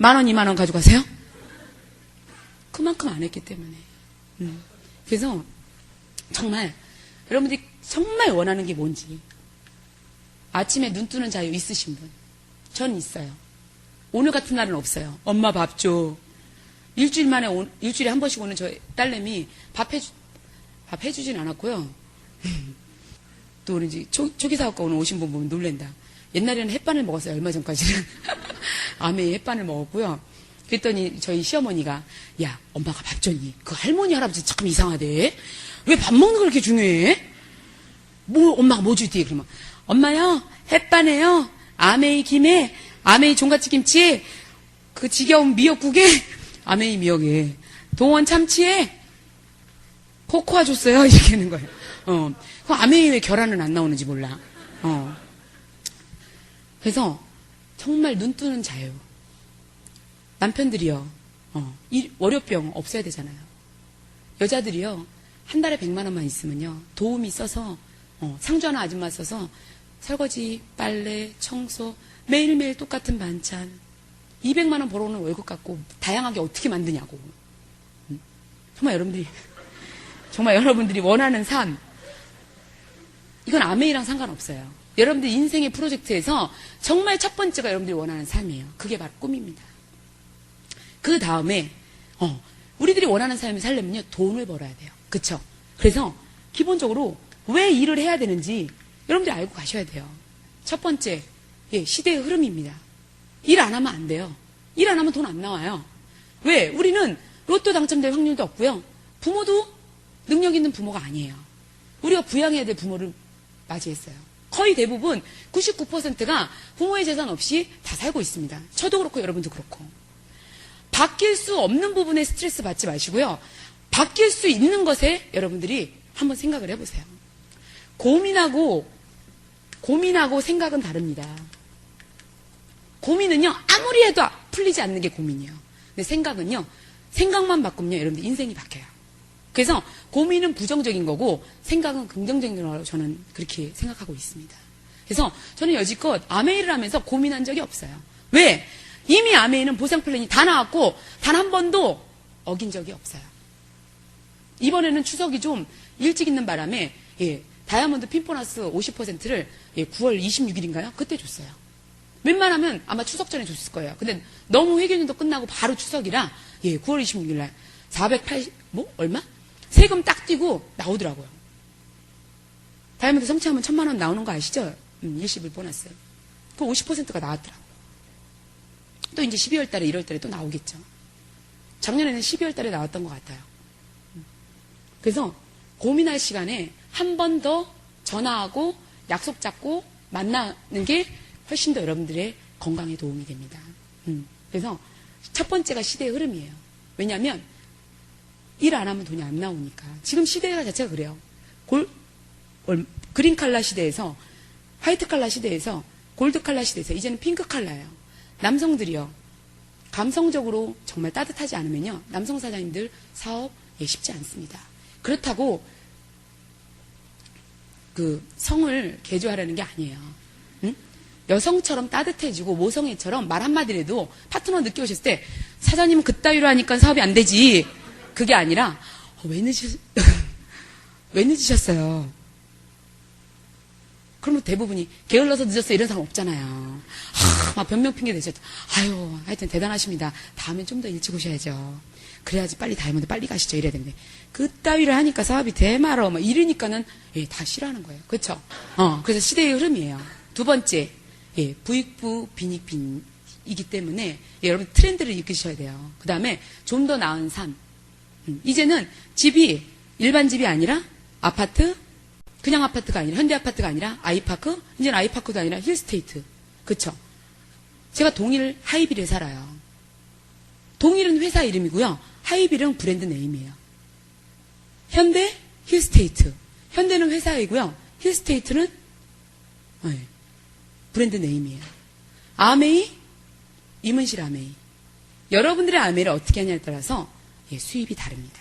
10,000원, 20,000원 가져가세요? 그만큼 안 했기 때문에. 그래서 정말 여러분들이 정말 원하는 게 뭔지 아침에 눈 뜨는 자유 있으신 분? 전 있어요. 오늘 같은 날은 없어요. 엄마 밥 줘. 일주일에 한 번씩 오는 저 딸내미 밥 해주진 않았고요. 또 우리 이제 초기 사업가 오늘 오신 분 보면 놀랜다. 옛날에는 햇반을 먹었어요. 얼마 전까지는. 아메이 햇반을 먹었고요. 그랬더니 저희 시어머니가 야 엄마가 밥 줬니? 그 할머니 할아버지 참 이상하대. 왜 밥 먹는 거 그렇게 중요해? 엄마가 뭐 주디? 그러면 엄마요 햇반에요. 아메이 김에 아메이 종갓집 김치에 그 지겨운 미역국에 아메이 미역에 동원 참치에 코코아 줬어요. 이렇게 하는 거예요. 그 아메이 왜 결혼은 안 나오는지 몰라. 그래서 정말 눈 뜨는 자유. 남편들이요. 월요병 없애야 되잖아요. 여자들이요. 한 달에 100만 원만 있으면요. 도우미 써서 상주하는 아줌마 써서 설거지, 빨래, 청소 매일매일 똑같은 반찬 200만 원 벌어오는 월급 갖고 다양하게 어떻게 만드냐고. 정말 여러분들이 원하는 삶 이건 아메이랑 상관없어요. 여러분들 인생의 프로젝트에서 정말 첫 번째가 여러분들이 원하는 삶이에요. 그게 바로 꿈입니다. 그 다음에 우리들이 원하는 삶을 살려면요 돈을 벌어야 돼요. 그쵸? 그래서 기본적으로 왜 일을 해야 되는지 여러분들이 알고 가셔야 돼요. 첫 번째 시대의 흐름입니다. 일 안 하면 안 돼요. 일 안 하면 돈 안 나와요. 왜? 우리는 로또 당첨될 확률도 없고요. 부모도 능력 있는 부모가 아니에요. 우리가 부양해야 될 부모를 맞이했어요. 거의 대부분 99%가 부모의 재산 없이 다 살고 있습니다. 저도 그렇고 여러분도 그렇고. 바뀔 수 없는 부분에 스트레스 받지 마시고요. 바뀔 수 있는 것에 여러분들이 한번 생각을 해보세요. 고민하고 생각은 다릅니다. 고민은요, 아무리 해도 풀리지 않는 게 고민이에요. 근데 생각만 바꾸면요, 여러분들 인생이 바뀌어요. 그래서 고민은 부정적인 거고, 생각은 긍정적인 거라고 저는 그렇게 생각하고 있습니다. 그래서 저는 여지껏 아메이를 하면서 고민한 적이 없어요. 왜? 이미 아메이는 보상 플랜이 다 나왔고 단 한 번도 어긴 적이 없어요. 이번에는 추석이 좀 일찍 있는 바람에 다이아몬드 핀 보너스 50%를 9월 26일인가요? 그때 줬어요. 웬만하면 아마 추석 전에 줬을 거예요. 근데 너무 회계년도 끝나고 바로 추석이라 9월 26일 날 480 얼마? 세금 딱 띄고 나오더라고요. 다이아몬드 성취하면 1,000만 원 나오는 거 아시죠? 일시불 보너스. 그 50%가 나왔더라고요. 또 이제 12월 달에 1월 달에 또 나오겠죠. 작년에는 12월 달에 나왔던 것 같아요. 그래서 고민할 시간에 한 번 더 전화하고 약속 잡고 만나는 게 훨씬 더 여러분들의 건강에 도움이 됩니다. 그래서 첫 번째가 시대의 흐름이에요. 왜냐하면 일 안 하면 돈이 안 나오니까. 지금 시대가 자체가 그래요. 그린 칼라 시대에서 화이트 칼라 시대에서 골드 칼라 시대에서 이제는 핑크 칼라예요. 남성들이요. 감성적으로 정말 따뜻하지 않으면요. 남성 사장님들 사업 쉽지 않습니다. 그렇다고 그 성을 개조하라는 게 아니에요. 여성처럼 따뜻해지고 모성애처럼 말 한마디라도 파트너 늦게 오셨을 때 사장님은 그따위로 하니까 사업이 안 되지. 그게 아니라 왜 늦으셨어요? 그러면 대부분이 게을러서 늦었어 이런 사람 없잖아요. 막 변명 핑계 대셨죠. 아유 하여튼 대단하십니다. 다음엔 좀 더 일찍 오셔야죠. 그래야지 빨리 다이아몬드 빨리 가시죠 이래야 되는데 그따위로 하니까 사업이 대마로 막 이러니까는 다 싫어하는 거예요. 그렇죠? 그래서 시대의 흐름이에요. 두 번째 부익부 빈익빈이기 때문에 여러분 트렌드를 이끄셔야 돼요. 그 다음에 좀 더 나은 삶. 이제는 집이 일반 집이 아니라 아파트, 그냥 아파트가 아니라 현대 아파트가 아니라 아이파크, 이제는 아이파크도 아니라 힐스테이트. 그쵸? 제가 동일 하이빌에 살아요. 동일은 회사 이름이고요. 하이빌은 브랜드 네임이에요. 현대, 힐스테이트. 현대는 회사이고요. 힐스테이트는 브랜드 네임이에요. 아메이, 이문실 아메이. 여러분들의 아메이를 어떻게 하냐에 따라서 수입이 다릅니다.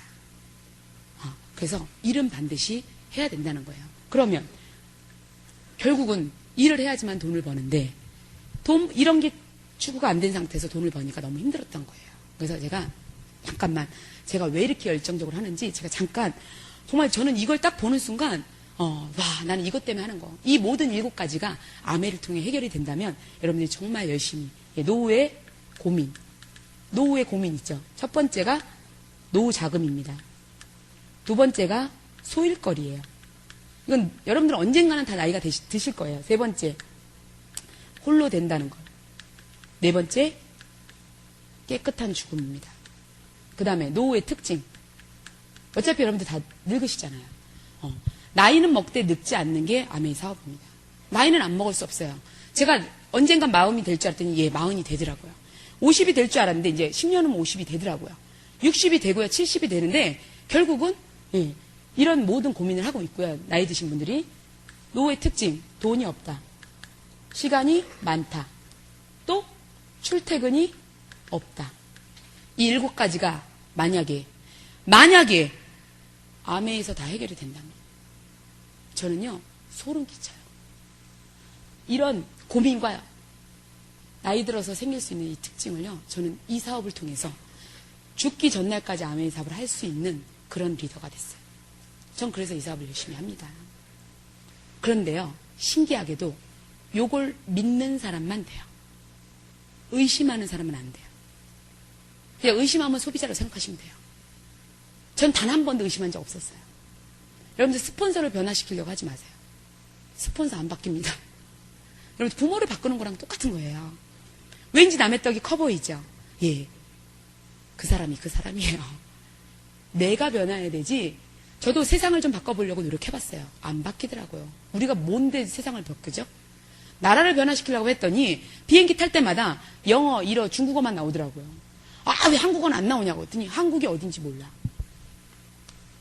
그래서 일은 반드시 해야 된다는 거예요. 그러면 결국은 일을 해야지만 돈을 버는데 이런 게 추구가 안 된 상태에서 돈을 버니까 너무 힘들었던 거예요. 그래서 제가 잠깐만 제가 왜 이렇게 열정적으로 하는지 제가 잠깐 정말 저는 이걸 딱 보는 순간 와 나는 이것 때문에 하는 거. 이 모든 7가지가 아메를 통해 해결이 된다면 여러분들이 정말 열심히 노후의 고민 있죠. 첫 번째가 노후 자금입니다. 두 번째가 소일거리예요. 이건 여러분들은 언젠가는 다 나이가 드실 거예요. 세 번째, 홀로 된다는 것. 네 번째, 깨끗한 죽음입니다. 그 다음에 노후의 특징. 어차피 여러분들 다 늙으시잖아요. 나이는 먹되 늙지 않는 게 아메이 사업입니다. 나이는 안 먹을 수 없어요. 제가 언젠간 마흔이 될 줄 알았더니 마흔이 되더라고요. 50이 될 줄 알았는데 이제 10년 후면 50이 되더라고요. 60이 되고요. 70이 되는데 결국은 이런 모든 고민을 하고 있고요. 나이 드신 분들이 노후의 특징, 돈이 없다. 시간이 많다. 또 출퇴근이 없다. 이 7가지가 만약에 아메에서 다 해결이 된다면 저는요 소름 끼쳐요. 이런 고민과 나이 들어서 생길 수 있는 이 특징을요 저는 이 사업을 통해서 죽기 전날까지 아메이 사업을 할 수 있는 그런 리더가 됐어요. 전 그래서 이 사업을 열심히 합니다. 그런데요 신기하게도 요걸 믿는 사람만 돼요. 의심하는 사람은 안 돼요. 그냥 의심하면 소비자로 생각하시면 돼요. 전 단 한 번도 의심한 적 없었어요. 여러분들 스폰서를 변화시키려고 하지 마세요. 스폰서 안 바뀝니다. 여러분 부모를 바꾸는 거랑 똑같은 거예요. 왠지 남의 떡이 커 보이죠? 그 사람이에요. 내가 변화해야 되지. 저도 세상을 좀 바꿔보려고 노력해봤어요. 안 바뀌더라고요. 우리가 뭔데 세상을 바꾸죠? 나라를 변화시키려고 했더니 비행기 탈 때마다 영어, 일어, 중국어만 나오더라고요. 왜 한국어는 안 나오냐고 했더니 한국이 어딘지 몰라.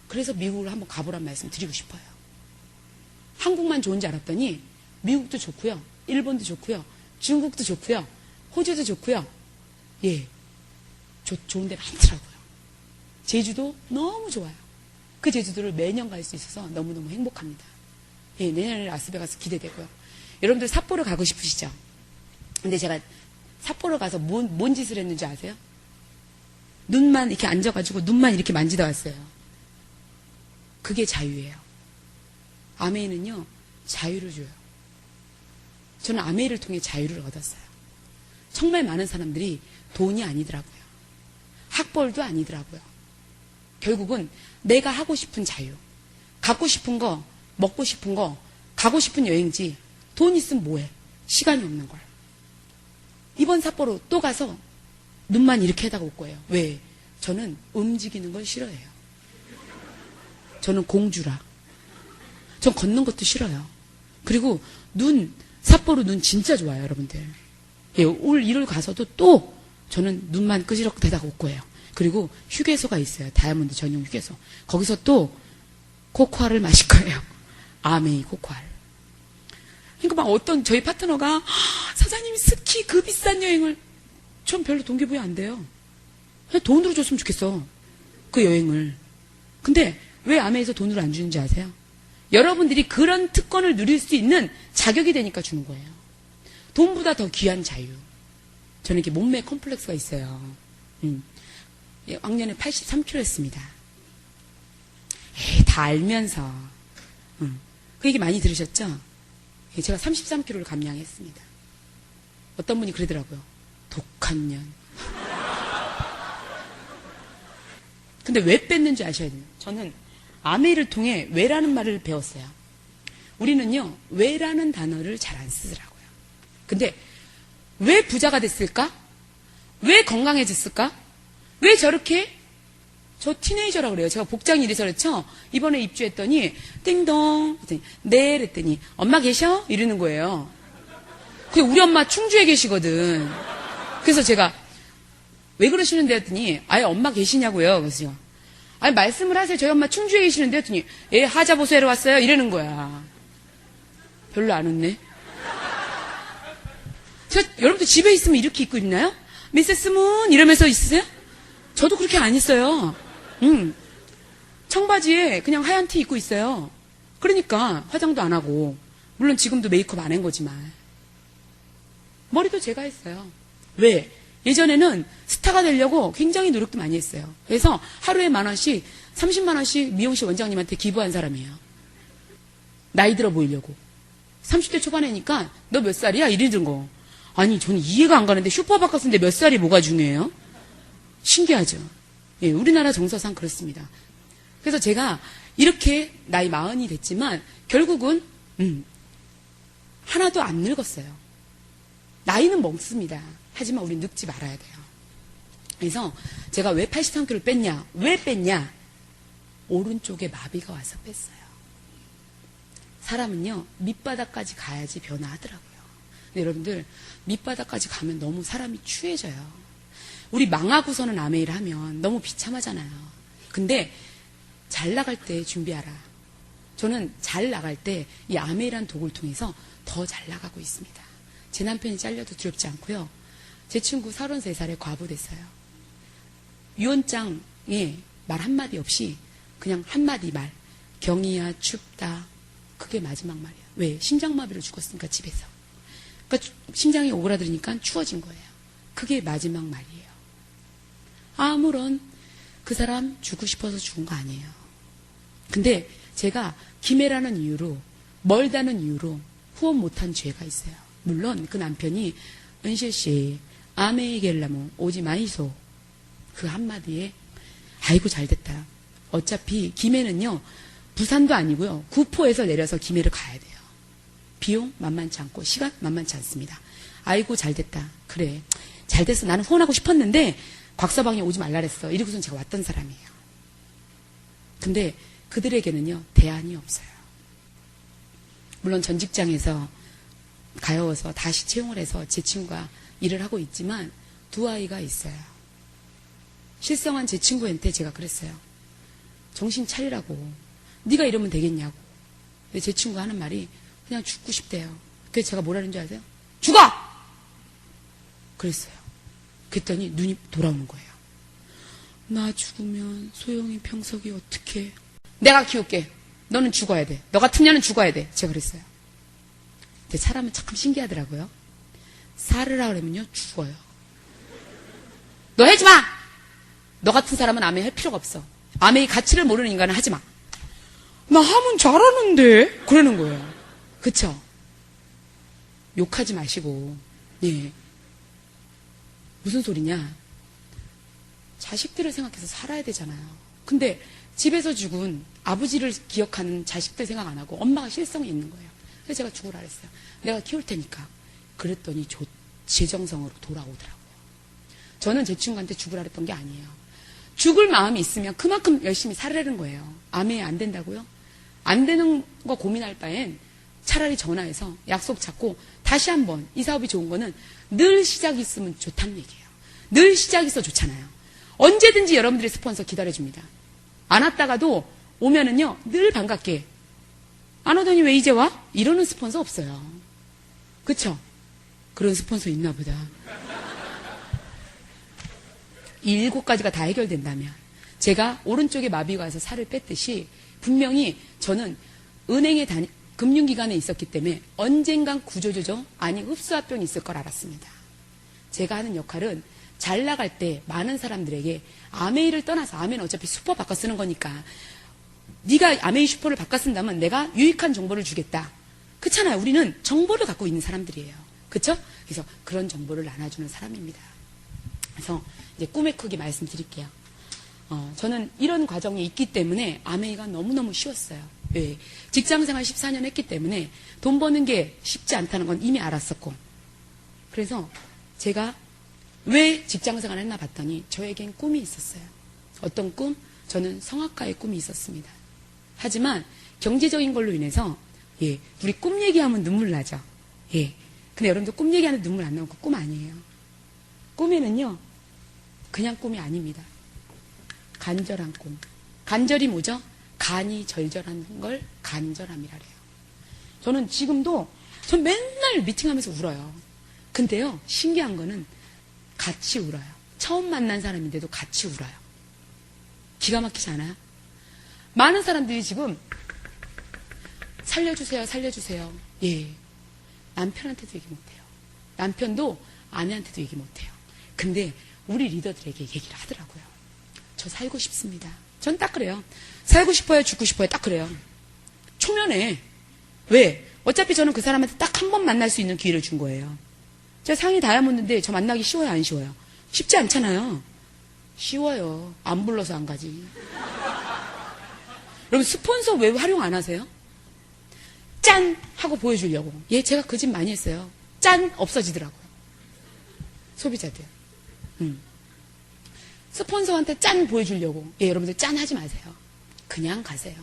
그래서 미국을 한번 가보란 말씀 드리고 싶어요. 한국만 좋은지 알았더니 미국도 좋고요. 일본도 좋고요. 중국도 좋고요. 호주도 좋고요. 좋은 데 많더라고요. 제주도 너무 좋아요. 그 제주도를 매년 갈 수 있어서 너무너무 행복합니다. 내년에 라스베가스 기대되고요. 여러분들 삿포로 가고 싶으시죠? 근데 제가 삿포로 가서 뭔 짓을 했는지 아세요? 눈만 이렇게 앉아가지고 눈만 이렇게 만지다 왔어요. 그게 자유예요. 아메이는요, 자유를 줘요. 저는 아메이를 통해 자유를 얻었어요. 정말 많은 사람들이 돈이 아니더라고요. 학벌도 아니더라고요. 결국은 내가 하고 싶은 자유, 갖고 싶은 거, 먹고 싶은 거, 가고 싶은 여행지, 돈 있으면 뭐해? 시간이 없는 걸. 이번 삿포로 또 가서 눈만 이렇게 하다가 올 거예요. 왜? 저는 움직이는 걸 싫어해요. 저는 공주라. 전 걷는 것도 싫어요. 그리고 삿포로 눈 진짜 좋아요, 여러분들. 예, 올 1월 가서도 또 저는 눈만 끄지럭 대다가 올 거예요. 그리고 휴게소가 있어요. 다이아몬드 전용 휴게소. 거기서 또 코코아를 마실 거예요. 아메이 코코아를. 그러니까 막 어떤 저희 파트너가 사장님이 스키 그 비싼 여행을 전 별로 동기부여 안 돼요. 그냥 돈으로 줬으면 좋겠어. 그 여행을. 근데 왜 아메에서 돈으로 안 주는지 아세요? 여러분들이 그런 특권을 누릴 수 있는 자격이 되니까 주는 거예요. 돈보다 더 귀한 자유. 저는 이렇게 몸매 컴플렉스가 있어요. 예, 왕년에 83kg 했습니다. 에이, 다 알면서. 그 얘기 많이 들으셨죠? 예, 제가 33kg를 감량했습니다. 어떤 분이 그러더라고요. 독한 년. 근데 왜 뺐는지 아셔야 돼요. 저는 아메이를 통해 왜라는 말을 배웠어요. 우리는요, 왜라는 단어를 잘 안 쓰더라고요. 근데 왜 부자가 됐을까? 왜 건강해졌을까? 왜 저렇게? 저 티네이저라고 그래요. 제가 복장이 이래서 그렇죠? 이번에 입주했더니 띵동 그랬더니 네 그랬더니 엄마 계셔? 이러는 거예요. 근데 우리 엄마 충주에 계시거든. 그래서 제가 왜 그러시는데 했더니 아예 엄마 계시냐고요. 그래서 아니 말씀을 하세요. 저희 엄마 충주에 계시는데 했더니 예 하자 보수하러 왔어요. 이러는 거야. 별로 안 웃네. 여러분들 집에 있으면 이렇게 입고 있나요? 미세스 문 이러면서 있으세요? 저도 그렇게 안 있어요. 청바지에 그냥 하얀 티 입고 있어요. 그러니까 화장도 안 하고 물론 지금도 메이크업 안 한 거지만 머리도 제가 했어요. 왜? 예전에는 스타가 되려고 굉장히 노력도 많이 했어요. 그래서 하루에 10,000원씩 30만 원씩 미용실 원장님한테 기부한 사람이에요. 나이 들어 보이려고. 30대 초반에니까 너 몇 살이야? 이러는 거. 아니 저는 이해가 안 가는데 슈퍼 바꿨는데 몇 살이 뭐가 중요해요? 신기하죠. 예, 우리나라 정서상 그렇습니다. 그래서 제가 이렇게 나이 40이 됐지만 결국은 하나도 안 늙었어요. 나이는 먹습니다. 하지만 우리 늙지 말아야 돼요. 그래서 제가 왜 83kg를 뺐냐? 왜 뺐냐? 오른쪽에 마비가 와서 뺐어요. 사람은요, 밑바닥까지 가야지 변화하더라고요. 근데 여러분들, 밑바닥까지 가면 너무 사람이 추해져요. 우리 망하고서는 아메이를 하면 너무 비참하잖아요. 근데 잘 나갈 때 준비하라. 저는 잘 나갈 때 이 아메이라는 도구를 통해서 더 잘 나가고 있습니다. 제 남편이 잘려도 두렵지 않고요. 제 친구 33살에 과부 됐어요. 유언장에 말 한마디 없이 그냥 한마디 말. 경이야 춥다. 그게 마지막 말이에요. 왜? 심장마비로 죽었으니까 집에서. 그러니까 심장이 오그라들으니까 추워진 거예요. 그게 마지막 말이에요. 아무런 그 사람 죽고 싶어서 죽은 거 아니에요. 근데 제가 김해라는 이유로 멀다는 이유로 후원 못한 죄가 있어요. 물론 그 남편이 은실씨 아메이겔라모 오지 마이소 그 한마디에 아이고 잘됐다. 어차피 김해는요 부산도 아니고요 구포에서 내려서 김해를 가야 돼요. 비용 만만치 않고 시간 만만치 않습니다. 아이고 잘됐다. 그래 잘됐어. 나는 후원하고 싶었는데 곽서방이 오지 말라 그랬어. 이러고선 제가 왔던 사람이에요. 근데 그들에게는요 대안이 없어요. 물론 전 직장에서 가여워서 다시 채용을 해서 제 친구가 일을 하고 있지만 두 아이가 있어요. 실성한 제 친구한테 제가 그랬어요. 정신 차리라고. 네가 이러면 되겠냐고. 근데 제 친구가 하는 말이 그냥 죽고 싶대요. 그래서 제가 뭐라는 줄 아세요? 죽어! 그랬어요. 그랬더니 눈이 돌아오는 거예요. 나 죽으면 소영이 평석이 어떡해. 내가 키울게. 너는 죽어야 돼. 너 같은 년은 죽어야 돼. 제가 그랬어요. 근데 사람은 참 신기하더라고요. 살으라 그러면요, 죽어요. 너 하지 마! 너 같은 사람은 아메이 할 필요가 없어. 아메이 가치를 모르는 인간은 하지 마. 나 하면 잘하는데? 그러는 거예요. 그쵸? 욕하지 마시고, 예. 무슨 소리냐? 자식들을 생각해서 살아야 되잖아요. 근데 집에서 죽은 아버지를 기억하는 자식들 생각 안 하고 엄마가 실성이 있는 거예요. 그래서 제가 죽으라 그랬어요. 내가 키울 테니까. 그랬더니 제 정성으로 돌아오더라고요. 저는 제 친구한테 죽으라 그랬던 게 아니에요. 죽을 마음이 있으면 그만큼 열심히 살으라는 거예요. 아메 안 된다고요? 안 되는 거 고민할 바엔 차라리 전화해서 약속 잡고 다시 한번 이 사업이 좋은 거는 늘 시작이 있으면 좋다는 얘기예요. 늘 시작이 있어 좋잖아요. 언제든지 여러분들의 스폰서 기다려줍니다. 안 왔다가도 오면은요 늘 반갑게 안 오더니 왜 이제 와? 이러는 스폰서 없어요. 그쵸? 그런 스폰서 있나 보다. 이 7가지가 다 해결된다면 제가 오른쪽에 마비가 와서 살을 뺐듯이 분명히 저는 은행에 금융기관에 있었기 때문에 언젠간 구조조정 아니 흡수합병이 있을 걸 알았습니다. 제가 하는 역할은 잘 나갈 때 많은 사람들에게 아메이를 떠나서 아메이는 어차피 슈퍼 바꿔 쓰는 거니까 네가 아메이 슈퍼를 바꿔 쓴다면 내가 유익한 정보를 주겠다. 그렇잖아요. 우리는 정보를 갖고 있는 사람들이에요. 그렇죠? 그래서 그런 정보를 나눠주는 사람입니다. 그래서 이제 꿈의 크기 말씀드릴게요. 저는 이런 과정이 있기 때문에 아메이가 너무너무 쉬웠어요. 왜? 직장생활 14년 했기 때문에 돈 버는 게 쉽지 않다는 건 이미 알았었고 그래서 제가 왜 직장생활을 했나 봤더니 저에겐 꿈이 있었어요. 어떤 꿈? 저는 성악가의 꿈이 있었습니다. 하지만 경제적인 걸로 인해서 우리 꿈 얘기하면 눈물 나죠. 근데 여러분들 꿈 얘기하는 눈물 안 나오고 꿈 아니에요. 꿈에는요 그냥 꿈이 아닙니다. 간절한 꿈. 간절이 뭐죠? 간이 절절한 걸 간절함이라 그래요. 저는 지금도 전 맨날 미팅하면서 울어요. 근데요 신기한 거는 같이 울어요. 처음 만난 사람인데도 같이 울어요. 기가 막히지 않아요? 많은 사람들이 지금 살려주세요, 살려주세요. 남편한테도 얘기 못해요. 남편도 아내한테도 얘기 못해요. 근데 우리 리더들에게 얘기를 하더라고요. 저 살고 싶습니다. 전 딱 그래요. 살고 싶어요, 죽고 싶어요. 딱 그래요. 초면에. 왜? 어차피 저는 그 사람한테 딱 한 번 만날 수 있는 기회를 준 거예요. 제가 상이 다이아몬드인데 저 만나기 쉬워요, 안 쉬워요? 쉽지 않잖아요. 쉬워요. 안 불러서 안 가지. 여러분 스폰서 왜 활용 안 하세요? 짠! 하고 보여주려고. 제가 그 집 많이 했어요. 짠! 없어지더라고요. 소비자들. 스폰서한테 짠! 보여주려고. 여러분들 짠! 하지 마세요. 그냥 가세요.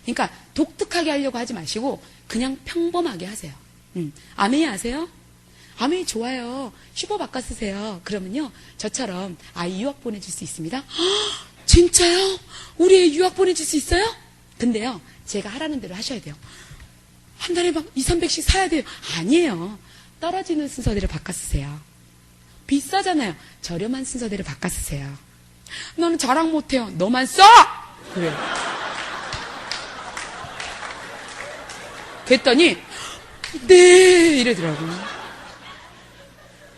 그러니까 독특하게 하려고 하지 마시고 그냥 평범하게 하세요. 아메이 아세요? 아메이 좋아요. 슈퍼 바꿔 쓰세요. 그러면요 저처럼 아이 유학 보내줄 수 있습니다. 진짜요? 우리 애 유학 보내줄 수 있어요? 근데요 제가 하라는 대로 하셔야 돼요. 한 달에 막 200~300씩 사야 돼요. 아니에요. 떨어지는 순서대로 바꿔 쓰세요. 비싸잖아요. 저렴한 순서대로 바꿔 쓰세요. 너는 자랑 못해요. 너만 써! 그래. 그랬더니 네 이러더라고요.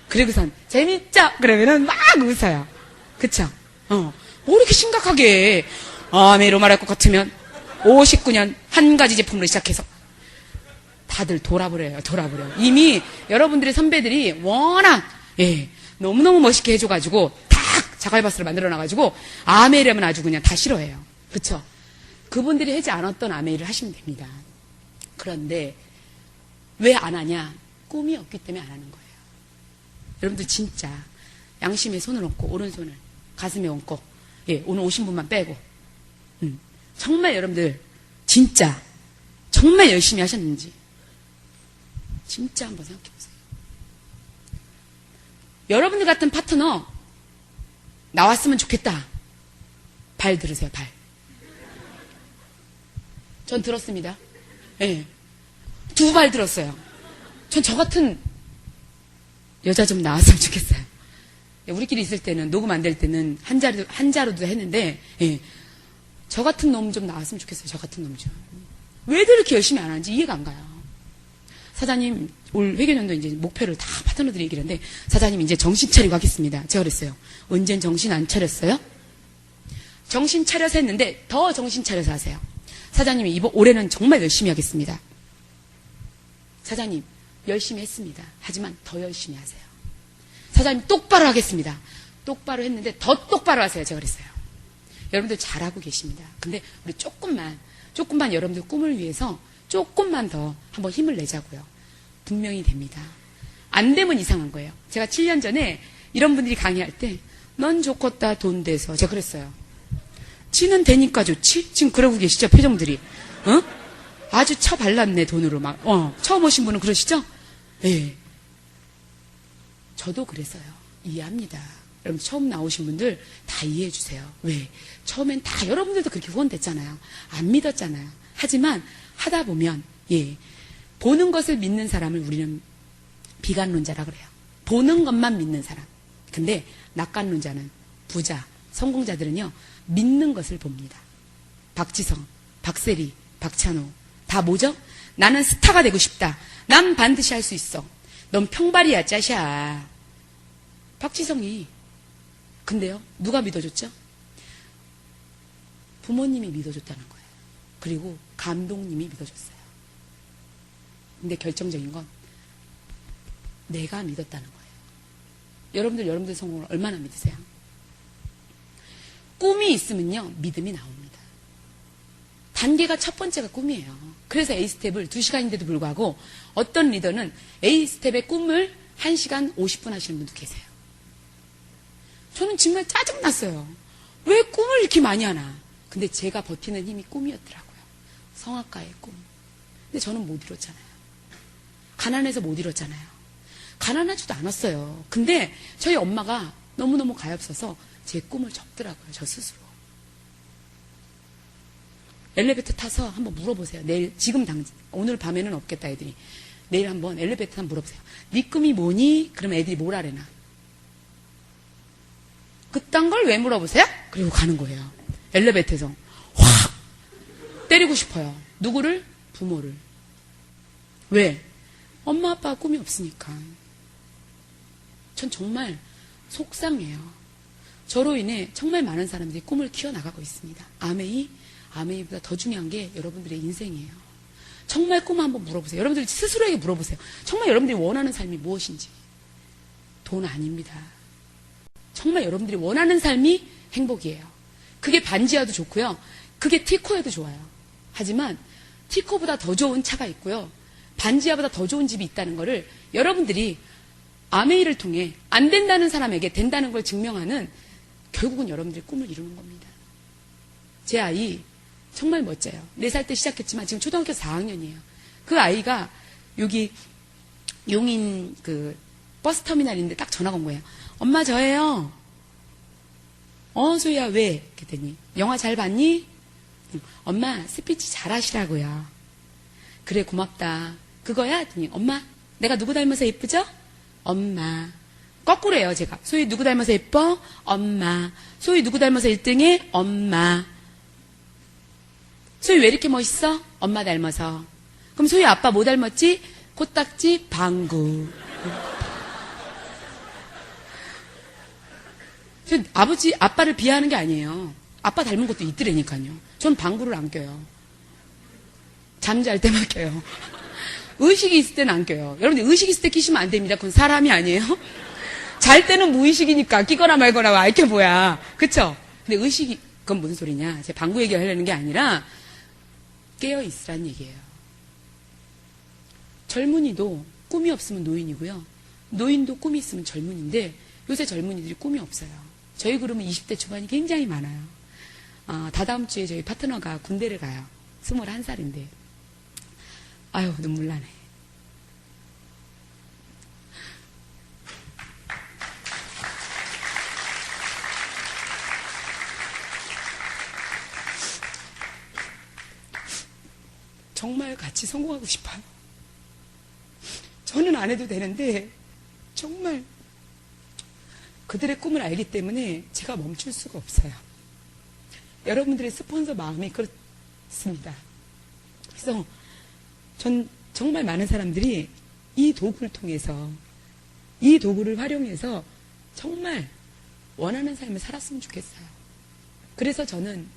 그리고선 재밌죠? 그러면은 막 웃어요. 그쵸? 뭐 이렇게 심각하게 아메이로 말할 것 같으면 59년 한 가지 제품으로 시작해서 다들 돌아버려요. 이미 여러분들의 선배들이 워낙 너무너무 멋있게 해줘가지고 탁 자갈바스를 만들어놔가지고 아메이라면 아주 그냥 다 싫어해요. 그쵸? 그분들이 하지 않았던 아메이를 하시면 됩니다. 그런데 왜 안 하냐? 꿈이 없기 때문에 안 하는 거예요. 여러분들 진짜 양심에 손을 얹고 오른손을 가슴에 얹고 오늘 오신 분만 빼고 정말 여러분들 진짜 정말 열심히 하셨는지 진짜 한번 생각해 보세요. 여러분들 같은 파트너 나왔으면 좋겠다. 발 들으세요. 발. 전 들었습니다. 2발 들었어요. 전 저 같은 여자 좀 나왔으면 좋겠어요. 우리끼리 있을 때는 녹음 안 될 때는 한자로도 했는데 저 같은 놈 좀 나왔으면 좋겠어요. 저 같은 놈 좀. 왜들 이렇게 열심히 안 하는지 이해가 안 가요. 사장님, 올 회계년도 이제 목표를 다 파트너들이 얘기를 하는데, 사장님 이제 정신 차리고 하겠습니다. 제가 그랬어요. 언젠 정신 안 차렸어요? 정신 차려서 했는데, 더 정신 차려서 하세요. 사장님이 이번, 올해는 정말 열심히 하겠습니다. 사장님, 열심히 했습니다. 하지만 더 열심히 하세요. 사장님, 똑바로 하겠습니다. 똑바로 했는데, 더 똑바로 하세요. 제가 그랬어요. 여러분들 잘하고 계십니다. 근데 우리 조금만 여러분들 꿈을 위해서 조금만 더 한번 힘을 내자고요. 분명히 됩니다. 안 되면 이상한 거예요. 제가 7년 전에 이런 분들이 강의할 때, 넌 좋겠다, 돈 돼서. 제가 그랬어요. 지는 되니까 좋지? 지금 그러고 계시죠? 표정들이. 어? 아주 쳐발랐네, 돈으로 막. 처음 오신 분은 그러시죠? 네. 저도 그랬어요. 이해합니다. 여러분, 처음 나오신 분들 다 이해해 주세요. 왜? 처음엔 다 여러분들도 그렇게 후원됐잖아요. 안 믿었잖아요. 하지만 하다 보면, 예. 보는 것을 믿는 사람을 우리는 비관론자라 그래요. 보는 것만 믿는 사람. 근데 낙관론자는 부자, 성공자들은요, 믿는 것을 봅니다. 박지성, 박세리, 박찬호. 다 뭐죠? 나는 스타가 되고 싶다. 난 반드시 할 수 있어. 넌 평발이야, 짜샤. 박지성이. 근데요, 누가 믿어줬죠? 부모님이 믿어줬다는 거예요. 그리고 감독님이 믿어줬어요. 근데 결정적인 건 내가 믿었다는 거예요. 여러분들 성공을 얼마나 믿으세요? 꿈이 있으면요, 믿음이 나옵니다. 단계가 첫 번째가 꿈이에요. 그래서 A스텝을 2시간인데도 불구하고 어떤 리더는 A스텝의 꿈을 1시간 50분 하시는 분도 계세요. 저는 정말 짜증났어요. 왜 꿈을 이렇게 많이 하나? 근데 제가 버티는 힘이 꿈이었더라고요. 성악가의 꿈. 근데 저는 못 이뤘잖아요. 가난해서 못 이뤘잖아요. 가난하지도 않았어요. 근데 저희 엄마가 너무너무 가엾어서 제 꿈을 접더라고요. 저 스스로. 엘리베이터 타서 한번 물어보세요. 내일, 오늘 밤에는 없겠다, 애들이. 내일 한번 엘리베이터 한번 물어보세요. 네 꿈이 뭐니? 그러면 애들이 뭐라래나. 그딴 걸 왜 물어보세요? 그리고 가는 거예요. 엘리베이터에서 확 때리고 싶어요. 누구를? 부모를. 왜? 엄마 아빠가 꿈이 없으니까. 전 정말 속상해요. 저로 인해 정말 많은 사람들이 꿈을 키워나가고 있습니다. 아메이보다 더 중요한 게 여러분들의 인생이에요. 정말 꿈 한번 물어보세요. 여러분들 스스로에게 물어보세요. 정말 여러분들이 원하는 삶이 무엇인지. 돈 아닙니다. 정말 여러분들이 원하는 삶이 행복이에요. 그게 반지하도 좋고요. 그게 티코에도 좋아요. 하지만 티코보다 더 좋은 차가 있고요. 반지하보다 더 좋은 집이 있다는 거를 여러분들이 아메이를 통해 안 된다는 사람에게 된다는 걸 증명하는 결국은 여러분들의 꿈을 이루는 겁니다. 제 아이 정말 멋져요. 4살 때 시작했지만 지금 초등학교 4학년이에요. 그 아이가 여기 용인 그 버스터미널인데 딱 전화가 온 거예요. 엄마 저예요. 소희야 왜? 그랬더니 영화 잘 봤니? 엄마 스피치 잘하시라고요. 그래 고맙다. 그거야? 했더니 엄마 내가 누구 닮아서 예쁘죠? 엄마. 거꾸로 해요 제가. 소희 누구 닮아서 예뻐? 엄마. 소희 누구 닮아서 1등해? 엄마. 소희 왜 이렇게 멋있어? 엄마 닮아서. 그럼 소희 아빠 뭐 닮았지? 코딱지 방구. 아빠를 비하하는 게 아니에요. 아빠 닮은 것도 있더라니까요. 전 방구를 안 껴요. 잠잘 때만 껴요. 의식이 있을 때는 안 껴요. 여러분들 의식 있을 때 끼시면 안 됩니다. 그건 사람이 아니에요. 잘 때는 무의식이니까 끼거나 말거나 와 이게 뭐야. 그쵸? 근데 의식이 그건 무슨 소리냐. 제가 방구 얘기를 하려는 게 아니라 깨어 있으란 얘기예요. 젊은이도 꿈이 없으면 노인이고요. 노인도 꿈이 있으면 젊은인데 요새 젊은이들이 꿈이 없어요. 저희 그룹은 20대 초반이 굉장히 많아요. 다다음 주에 저희 파트너가 군대를 가요. 21살인데. 아유, 눈물 나네. 정말 같이 성공하고 싶어요. 저는 안 해도 되는데 정말 그들의 꿈을 알기 때문에 제가 멈출 수가 없어요. 여러분들의 스폰서 마음이 그렇습니다. 그래서 정말 많은 사람들이 이 도구를 통해서, 이 도구를 활용해서 정말 원하는 삶을 살았으면 좋겠어요. 그래서 저는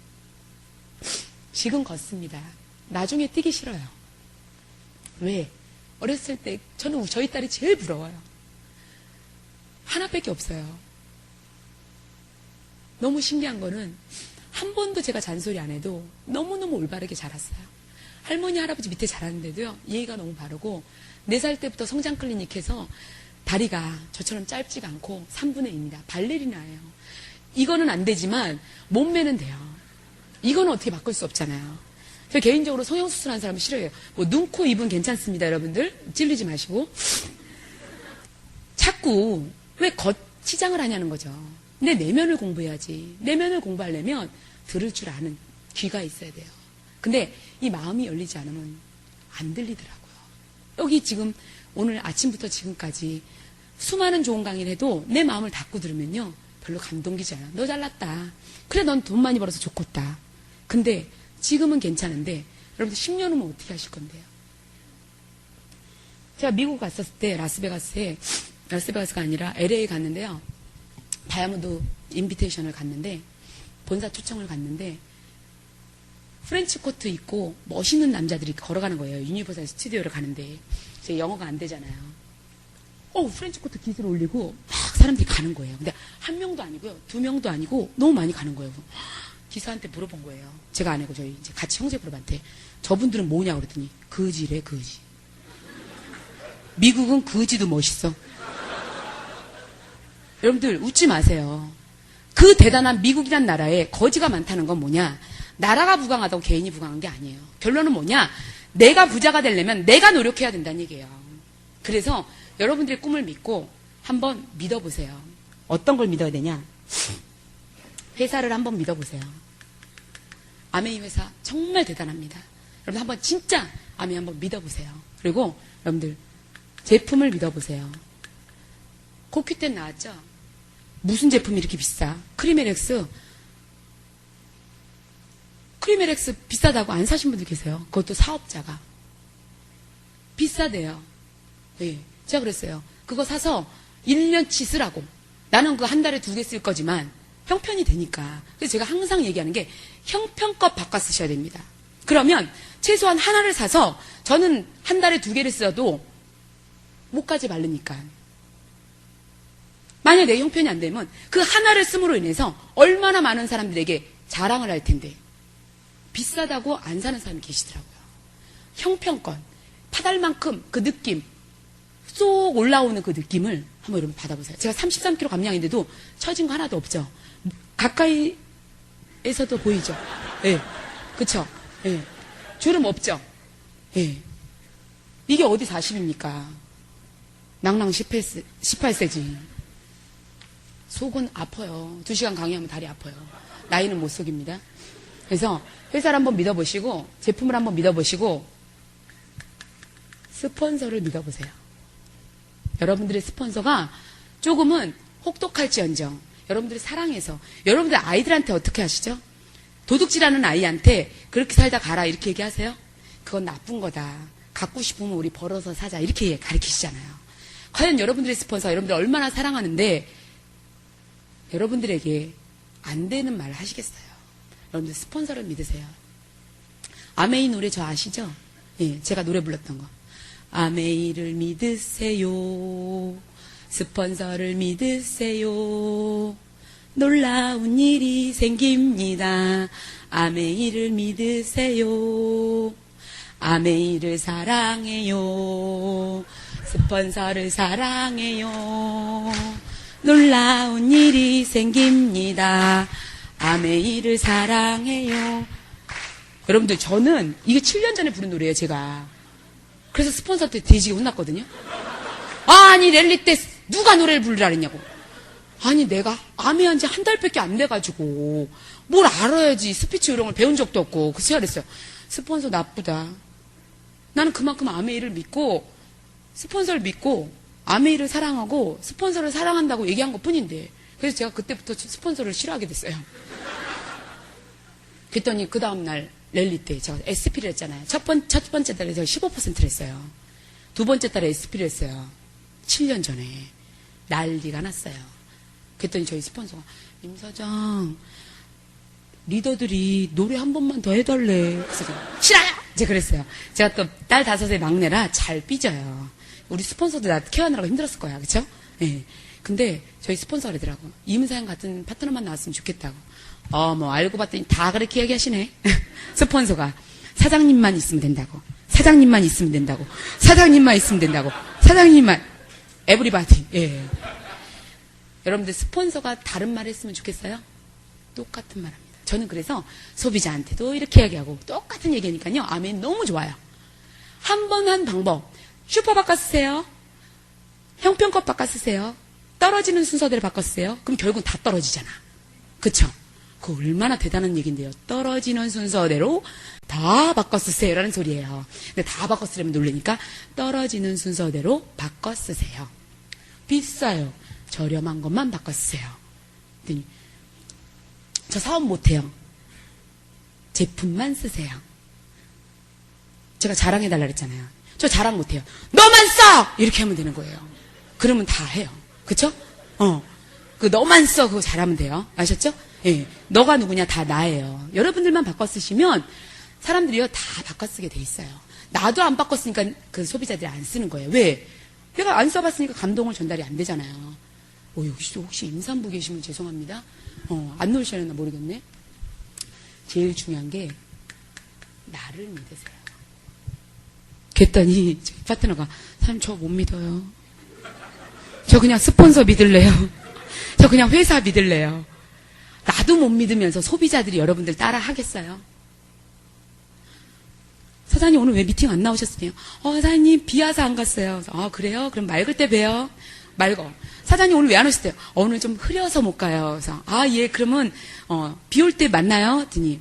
지금 걷습니다. 나중에 뛰기 싫어요. 왜? 어렸을 때 저는 저희 딸이 제일 부러워요. 하나밖에 없어요. 너무 신기한 거는 한 번도 제가 잔소리 안 해도 너무너무 올바르게 자랐어요. 할머니, 할아버지 밑에 자랐는데도요, 예의가 너무 바르고, 4살 때부터 성장 클리닉 해서 다리가 저처럼 짧지가 않고 3분의 2입니다. 발레리나예요. 이거는 안 되지만 몸매는 돼요. 이거는 어떻게 바꿀 수 없잖아요. 저 개인적으로 성형수술하는 사람은 싫어해요. 뭐 눈, 코, 입은 괜찮습니다, 여러분들. 찔리지 마시고. 자꾸 왜 겉치장을 하냐는 거죠. 내 내면을 공부해야지. 내면을 공부하려면 들을 줄 아는 귀가 있어야 돼요. 근데 이 마음이 열리지 않으면 안 들리더라고요. 여기 지금 오늘 아침부터 지금까지 수많은 좋은 강의를 해도 내 마음을 닫고 들으면요, 별로 감동기지 않아. 너 잘났다. 그래, 넌 돈 많이 벌어서 좋겠다. 근데 지금은 괜찮은데 여러분들 10년 후면 어떻게 하실 건데요? 제가 미국 갔었을 때 라스베가스가 아니라 LA 갔는데요. 다이아몬드 인비테이션을 갔는데, 본사 초청을 갔는데, 프렌치 코트 입고 멋있는 남자들이 걸어가는 거예요. 유니버설 스튜디오를 가는데 제 영어가 안 되잖아요. 프렌치 코트 깃을 올리고 막 사람들이 가는 거예요. 근데 한 명도 아니고요, 2명도 아니고 너무 많이 가는 거예요. 기사한테 물어본 거예요. 제가 아니고 저희 이제 같이 형제부름한테, 저분들은 뭐냐고 그랬더니 거지래, 거지. 미국은 거지도 멋있어. 여러분들 웃지 마세요. 그 대단한 미국이란 나라에 거지가 많다는 건 뭐냐? 나라가 부강하다고 개인이 부강한 게 아니에요. 결론은 뭐냐? 내가 부자가 되려면 내가 노력해야 된다는 얘기예요. 그래서 여러분들의 꿈을 믿고 한번 믿어보세요. 어떤 걸 믿어야 되냐? 회사를 한번 믿어보세요. 아메이 회사 정말 대단합니다. 여러분 한번 진짜 아메이 한번 믿어보세요. 그리고 여러분들 제품을 믿어보세요. 코큐텐 나왔죠? 무슨 제품이 이렇게 비싸? 크리메렉스 비싸다고 안 사신 분들 계세요. 그것도 사업자가. 비싸대요. 네, 제가 그랬어요. 그거 사서 1년치 쓰라고. 나는 그거 한 달에 2개 쓸 거지만 형편이 되니까. 그래서 제가 항상 얘기하는 게 형편껏 바꿔 쓰셔야 됩니다. 그러면 최소한 하나를 사서 저는 한 달에 2개를 써도 목까지 바르니까. 만약 내 형편이 안 되면 그 하나를 씀으로 인해서 얼마나 많은 사람들에게 자랑을 할 텐데, 비싸다고 안 사는 사람이 계시더라고요. 형편권, 파달만큼 그 느낌, 쏙 올라오는 그 느낌을 한번 여러분 받아보세요. 제가 33kg 감량인데도 처진 거 하나도 없죠. 가까이에서도 보이죠. 예, 네, 그쵸. 예, 네. 주름 없죠. 예, 네. 이게 어디 40입니까? 낭낭 18세지. 속은 아파요. 2시간 강의하면 다리 아파요. 나이는 못 속입니다. 그래서 회사를 한번 믿어보시고, 제품을 한번 믿어보시고, 스폰서를 믿어보세요. 여러분들의 스폰서가 조금은 혹독할지언정 여러분들이 사랑해서, 여러분들 아이들한테 어떻게 하시죠? 도둑질하는 아이한테 그렇게 살다 가라 이렇게 얘기하세요? 그건 나쁜 거다. 갖고 싶으면 우리 벌어서 사자 이렇게 가르치시잖아요. 과연 여러분들의 스폰서, 여러분들 얼마나 사랑하는데 여러분들에게 안 되는 말 하시겠어요? 여러분들 스폰서를 믿으세요. 아메이 노래 저 아시죠? 예, 제가 노래 불렀던 거. 아메이를 믿으세요. 스폰서를 믿으세요. 놀라운 일이 생깁니다. 아메이를 믿으세요. 아메이를 사랑해요. 스폰서를 사랑해요. 놀라운 일이 생깁니다. 아메이를 사랑해요. 여러분들 저는 이게 7년 전에 부른 노래예요, 제가. 그래서 스폰서한테 돼지게 혼났거든요. 아니 랠리 때 누가 노래를 부르라 그랬냐고. 아니 내가 아메이한 지 한 달밖에 안 돼가지고 뭘 알아야지. 스피치 요령을 배운 적도 없고. 그래서 제가 그랬어요. 스폰서 나쁘다. 나는 그만큼 아메이를 믿고 스폰서를 믿고 아메이를 사랑하고 스폰서를 사랑한다고 얘기한 것 뿐인데, 그래서 제가 그때부터 스폰서를 싫어하게 됐어요. 그랬더니 그 다음날 랠리 때 제가 SP를 했잖아요. 첫 번째 달에 제가 15%를 했어요. 두 번째 달에 SP를 했어요. 7년 전에. 난리가 났어요. 그랬더니 저희 스폰서가, 임 사장, 리더들이 노래 한 번만 더 해달래. 그래서 싫어요! 제가 그랬어요. 제가 또 딸 5의 막내라 잘 삐져요. 우리 스폰서도 나 케어하느라고 힘들었을 거야. 그쵸? 예. 근데 저희 스폰서가 그러더라고. 이문사양 같은 파트너만 나왔으면 좋겠다고. 뭐 알고 봤더니 다 그렇게 얘기하시네. 스폰서가. 사장님만 있으면 된다고. 사장님만 있으면 된다고. 사장님만 있으면 된다고. 사장님만. 에브리바디. 예. 여러분들 스폰서가 다른 말 했으면 좋겠어요? 똑같은 말 합니다. 저는 그래서 소비자한테도 이렇게 얘기하고 똑같은 얘기하니까요. 아멘 너무 좋아요. 한 번 한 방법. 슈퍼 바꿔 쓰세요. 형편껏 바꿔 쓰세요. 떨어지는 순서대로 바꿔 쓰세요. 그럼 결국 다 떨어지잖아. 그쵸? 그거 얼마나 대단한 얘기인데요. 떨어지는 순서대로 다 바꿔 쓰세요. 라는 소리예요. 근데 다 바꿔 쓰려면 놀라니까 떨어지는 순서대로 바꿔 쓰세요. 비싸요. 저렴한 것만 바꿔 쓰세요. 그랬더니 저 사업 못해요. 제품만 쓰세요. 제가 자랑해달라 그랬잖아요. 저 자랑 못해요. 너만 써! 이렇게 하면 되는 거예요. 그러면 다 해요. 그쵸? 그 너만 써 그거 잘하면 돼요. 아셨죠? 예. 너가 누구냐 다 나예요. 여러분들만 바꿔 쓰시면 사람들이요 다 바꿔 쓰게 돼 있어요. 나도 안 바꿔 쓰니까 그 소비자들이 안 쓰는 거예요. 왜? 내가 안 써봤으니까 감동을 전달이 안 되잖아요. 혹시 임산부 계시면 죄송합니다. 안 놓으시려나 모르겠네. 제일 중요한 게 나를 믿으세요. 그랬더니 저희 파트너가 사장님 저 못 믿어요. 저 그냥 스폰서 믿을래요. 저 그냥 회사 믿을래요. 나도 못 믿으면서 소비자들이 여러분들 따라 하겠어요? 사장님 오늘 왜 미팅 안 나오셨어요? 사장님 비 와서 안 갔어요. 그래요? 그럼 맑을 때 봬요. 맑어. 사장님 오늘 왜 안 오셨대요? 오늘 좀 흐려서 못 가요. 그래서 예 그러면 비 올 때 만나요. 했더니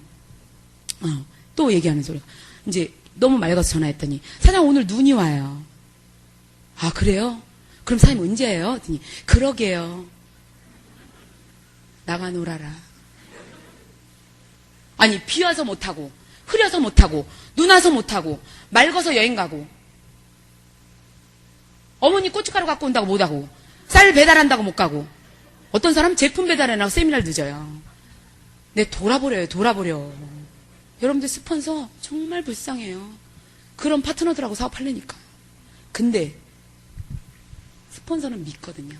또 얘기하는 소리가 이제 너무 맑아서 전화했더니 사장님 오늘 눈이 와요. 그래요? 그럼 사장님 언제예요? 했더니 그러게요. 나가 놀아라. 아니 비 와서 못하고 흐려서 못하고 눈 와서 못하고 맑아서 여행 가고 어머니 고춧가루 갖고 온다고 못하고 쌀 배달한다고 못 가고 어떤 사람 제품 배달해나고 세미나를 늦어요. 내 돌아버려요. 여러분들 스폰서 정말 불쌍해요. 그런 파트너들하고 사업하려니까. 근데 스폰서는 믿거든요.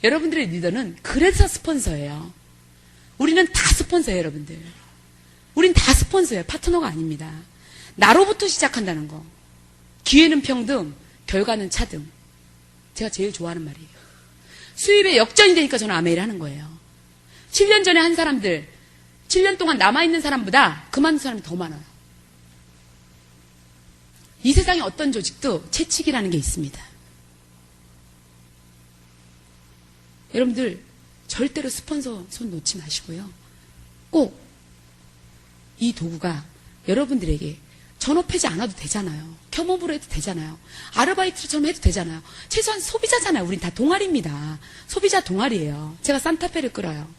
여러분들의 리더는 그래서 스폰서예요. 우리는 다 스폰서예요. 여러분들. 우린 다 스폰서예요. 파트너가 아닙니다. 나로부터 시작한다는 거. 기회는 평등, 결과는 차등. 제가 제일 좋아하는 말이에요. 수입에 역전이 되니까 저는 아메이를 하는 거예요. 7년 전에 한 사람들 7년 동안 남아있는 사람보다 그만둔 사람이 더 많아요. 이 세상에 어떤 조직도 채찍이라는 게 있습니다. 여러분들 절대로 스폰서 손 놓지 마시고요. 꼭 이 도구가 여러분들에게 전업하지 않아도 되잖아요. 겸업으로 해도 되잖아요. 아르바이트처럼 해도 되잖아요. 최소한 소비자잖아요. 우린 다 동아리입니다. 소비자 동아리예요. 제가 산타페를 끌어요.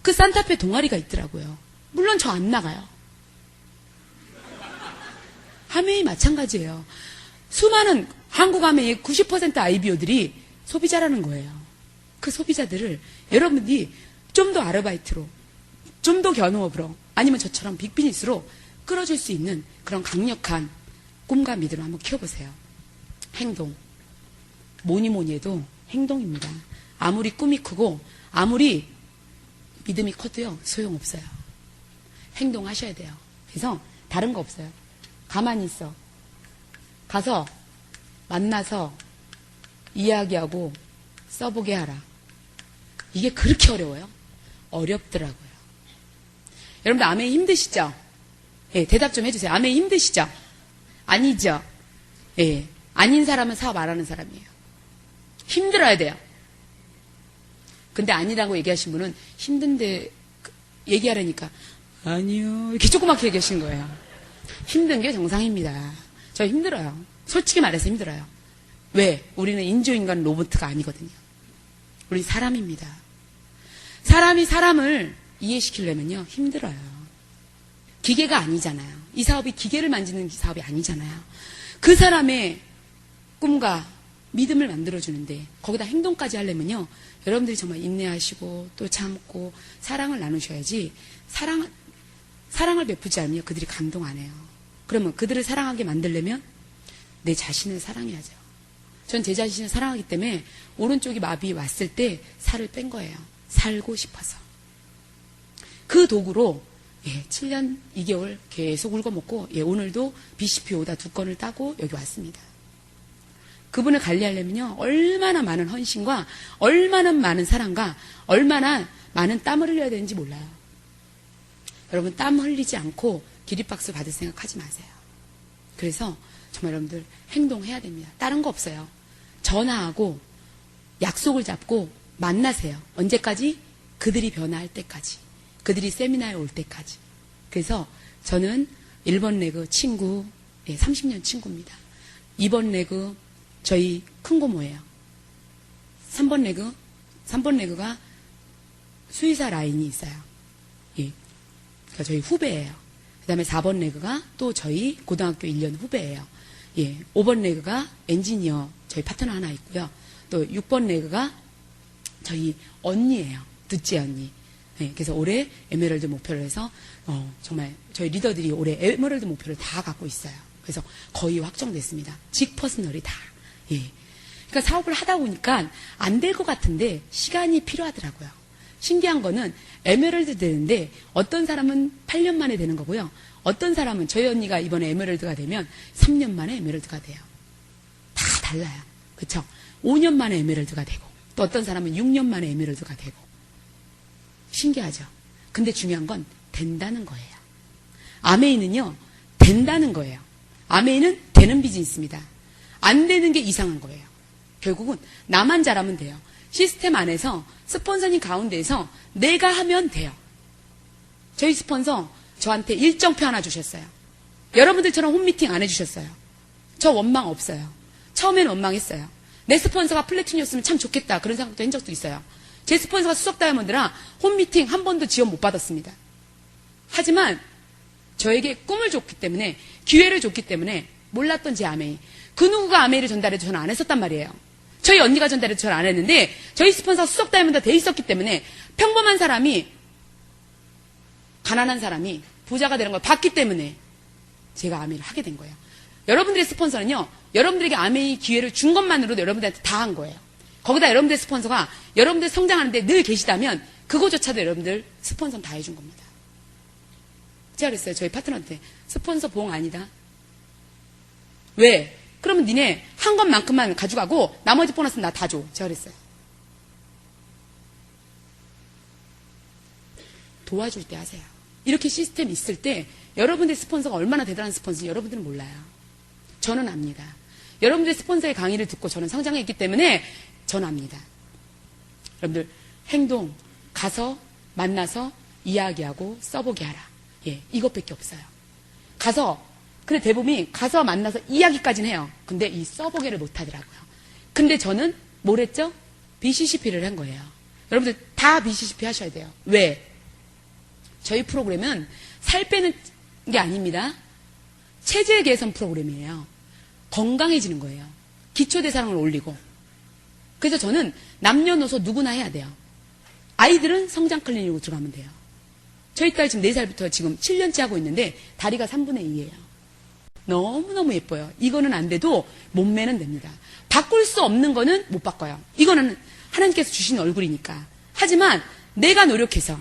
그 산타페 동아리가 있더라고요. 물론 저 안 나가요. 아메이 마찬가지예요. 수많은 한국 아메이의 90% IBO들이 소비자라는 거예요. 그 소비자들을 여러분들이 좀 더 아르바이트로, 좀 더 견호업으로, 아니면 저처럼 빅비즈니스로 끌어줄 수 있는 그런 강력한 꿈과 믿음을 한번 키워보세요. 행동. 뭐니 해도 행동입니다. 아무리 꿈이 크고 아무리 믿음이 커도요 소용없어요. 행동하셔야 돼요. 그래서 다른 거 없어요. 가만히 있어. 가서 만나서 이야기하고 써보게 하라. 이게 그렇게 어려워요? 어렵더라고요. 여러분들 아멘 힘드시죠? 예, 대답 좀 해주세요. 아멘 힘드시죠? 아니죠? 예, 아닌 사람은 사업 안 하는 사람이에요. 힘들어야 돼요. 근데 아니라고 얘기하신 분은 힘든데 얘기하라니까 아니요 이렇게 조그맣게 얘기하신 거예요. 힘든 게 정상입니다. 저 힘들어요. 솔직히 말해서 힘들어요. 왜? 우리는 인조인간 로봇가 아니거든요. 우리 사람입니다. 사람이 사람을 이해시키려면요 힘들어요. 기계가 아니잖아요. 이 사업이 기계를 만지는 사업이 아니잖아요. 그 사람의 꿈과 믿음을 만들어주는데 거기다 행동까지 하려면요. 여러분들이 정말 인내하시고 또 참고 사랑을 나누셔야지 사랑을 베푸지 않으면 그들이 감동 안 해요. 그러면 그들을 사랑하게 만들려면 내 자신을 사랑해야죠. 전 제 자신을 사랑하기 때문에 오른쪽이 마비 왔을 때 살을 뺀 거예요. 살고 싶어서. 그 도구로 7년 2개월 계속 울고먹고 오늘도 BCP 오다 2건을 따고 여기 왔습니다. 그분을 관리하려면요. 얼마나 많은 헌신과 얼마나 많은 사랑과 얼마나 많은 땀을 흘려야 되는지 몰라요. 여러분 땀 흘리지 않고 기립박수 받을 생각하지 마세요. 그래서 정말 여러분들 행동해야 됩니다. 다른 거 없어요. 전화하고 약속을 잡고 만나세요. 언제까지? 그들이 변화할 때까지. 그들이 세미나에 올 때까지. 그래서 저는 1번 레그 친구, 30년 친구입니다. 2번 레그 저희 큰 고모예요. 3번 레그가 수의사 라인이 있어요. 그러니까 저희 후배예요. 그 다음에 4번 레그가 또 저희 고등학교 1년 후배예요. 5번 레그가 엔지니어 저희 파트너 하나 있고요. 또 6번 레그가 저희 언니예요. 둘째 언니. 그래서 올해 에메랄드 목표를 해서 정말 저희 리더들이 올해 에메랄드 목표를 다 갖고 있어요. 그래서 거의 확정됐습니다. 직 퍼스널이 다. 그러니까 사업을 하다 보니까 안 될 것 같은데 시간이 필요하더라고요. 신기한 거는 에메랄드 되는데 어떤 사람은 8년 만에 되는 거고요. 어떤 사람은 저희 언니가 이번에 에메랄드가 되면 3년 만에 에메랄드가 돼요. 다 달라요. 그쵸? 5년 만에 에메랄드가 되고 또 어떤 사람은 6년 만에 에메랄드가 되고 신기하죠? 근데 중요한 건 된다는 거예요. 아메이는요. 된다는 거예요. 아메이는 되는 비즈니스입니다. 안 되는 게 이상한 거예요. 결국은 나만 잘하면 돼요. 시스템 안에서 스폰서님 가운데에서 내가 하면 돼요. 저희 스폰서 저한테 일정표 하나 주셨어요. 여러분들처럼 홈미팅 안 해주셨어요. 저 원망 없어요. 처음에는 원망했어요. 내 스폰서가 플래툰이었으면 참 좋겠다. 그런 생각도 한 적도 있어요. 제 스폰서가 수석 다이아몬드라 홈미팅 한 번도 지원 못 받았습니다. 하지만 저에게 꿈을 줬기 때문에 기회를 줬기 때문에 몰랐던 제 아메이. 그 누구가 아메이를 전달해도 저는 안 했었단 말이에요. 저희 언니가 전달해도 저는 안 했는데 저희 스폰서가 수석 다이아몬드가 돼 있었기 때문에 평범한 사람이 가난한 사람이 부자가 되는 걸 봤기 때문에 제가 아메이를 하게 된 거예요. 여러분들의 스폰서는요. 여러분들에게 아메이 기회를 준 것만으로도 여러분들한테 다 한 거예요. 거기다 여러분들의 스폰서가 여러분들 성장하는데 늘 계시다면 그거조차도 여러분들 스폰서는 다 해준 겁니다. 제가 그랬어요. 저희 파트너한테 스폰서 보험 아니다. 왜? 그러면 니네 한 것만큼만 가져가고 나머지 보너스는 나 다 줘. 제가 그랬어요. 도와줄 때 하세요. 이렇게 시스템이 있을 때 여러분들의 스폰서가 얼마나 대단한 스폰서인지 여러분들은 몰라요. 저는 압니다. 여러분들의 스폰서의 강의를 듣고 저는 성장했기 때문에 저는 압니다. 여러분들 행동, 가서 만나서 이야기하고 써보게 하라. 이것밖에 없어요. 근데 대부분이 가서 만나서 이야기까지는 해요. 근데 이 써보게를 못 하더라고요. 근데 저는 뭘 했죠? BCCP를 한 거예요. 여러분들 다 BCCP 하셔야 돼요. 왜? 저희 프로그램은 살 빼는 게 아닙니다. 체질 개선 프로그램이에요. 건강해지는 거예요. 기초대사량을 올리고. 그래서 저는 남녀노소 누구나 해야 돼요. 아이들은 성장 클리닉으로 들어가면 돼요. 저희 딸 지금 4살부터 지금 7년째 하고 있는데 다리가 3분의 2예요. 너무너무 예뻐요. 이거는 안 돼도 몸매는 됩니다. 바꿀 수 없는 거는 못 바꿔요. 이거는 하나님께서 주신 얼굴이니까. 하지만 내가 노력해서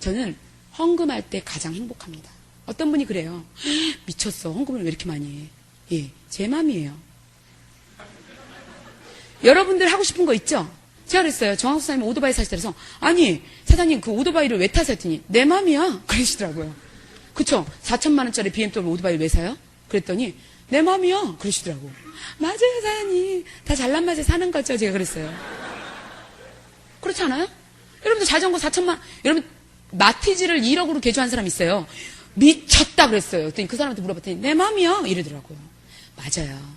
저는 헌금할 때 가장 행복합니다. 어떤 분이 그래요. 미쳤어. 헌금을 왜 이렇게 많이 해? 제 맘이에요. 여러분들 하고 싶은 거 있죠? 제가 그랬어요. 정학수 사장님 오토바이 사시더라서 아니 사장님 그 오토바이를 왜 타세요? 했더니 내 맘이야. 그러시더라고요. 그쵸? 4천만 원짜리 BMW 오토바이를 왜 사요? 그랬더니 내 맘이야. 그러시더라고. 맞아요 사장님. 다 잘난 맛에 사는 거죠. 제가 그랬어요. 그렇지 않아요? 여러분들 자전거 4천만 여러분 마티즈를 1억으로 개조한 사람 있어요. 미쳤다 그랬어요. 그랬더니 그 사람한테 물어봤더니 내 맘이야. 이러더라고요. 맞아요.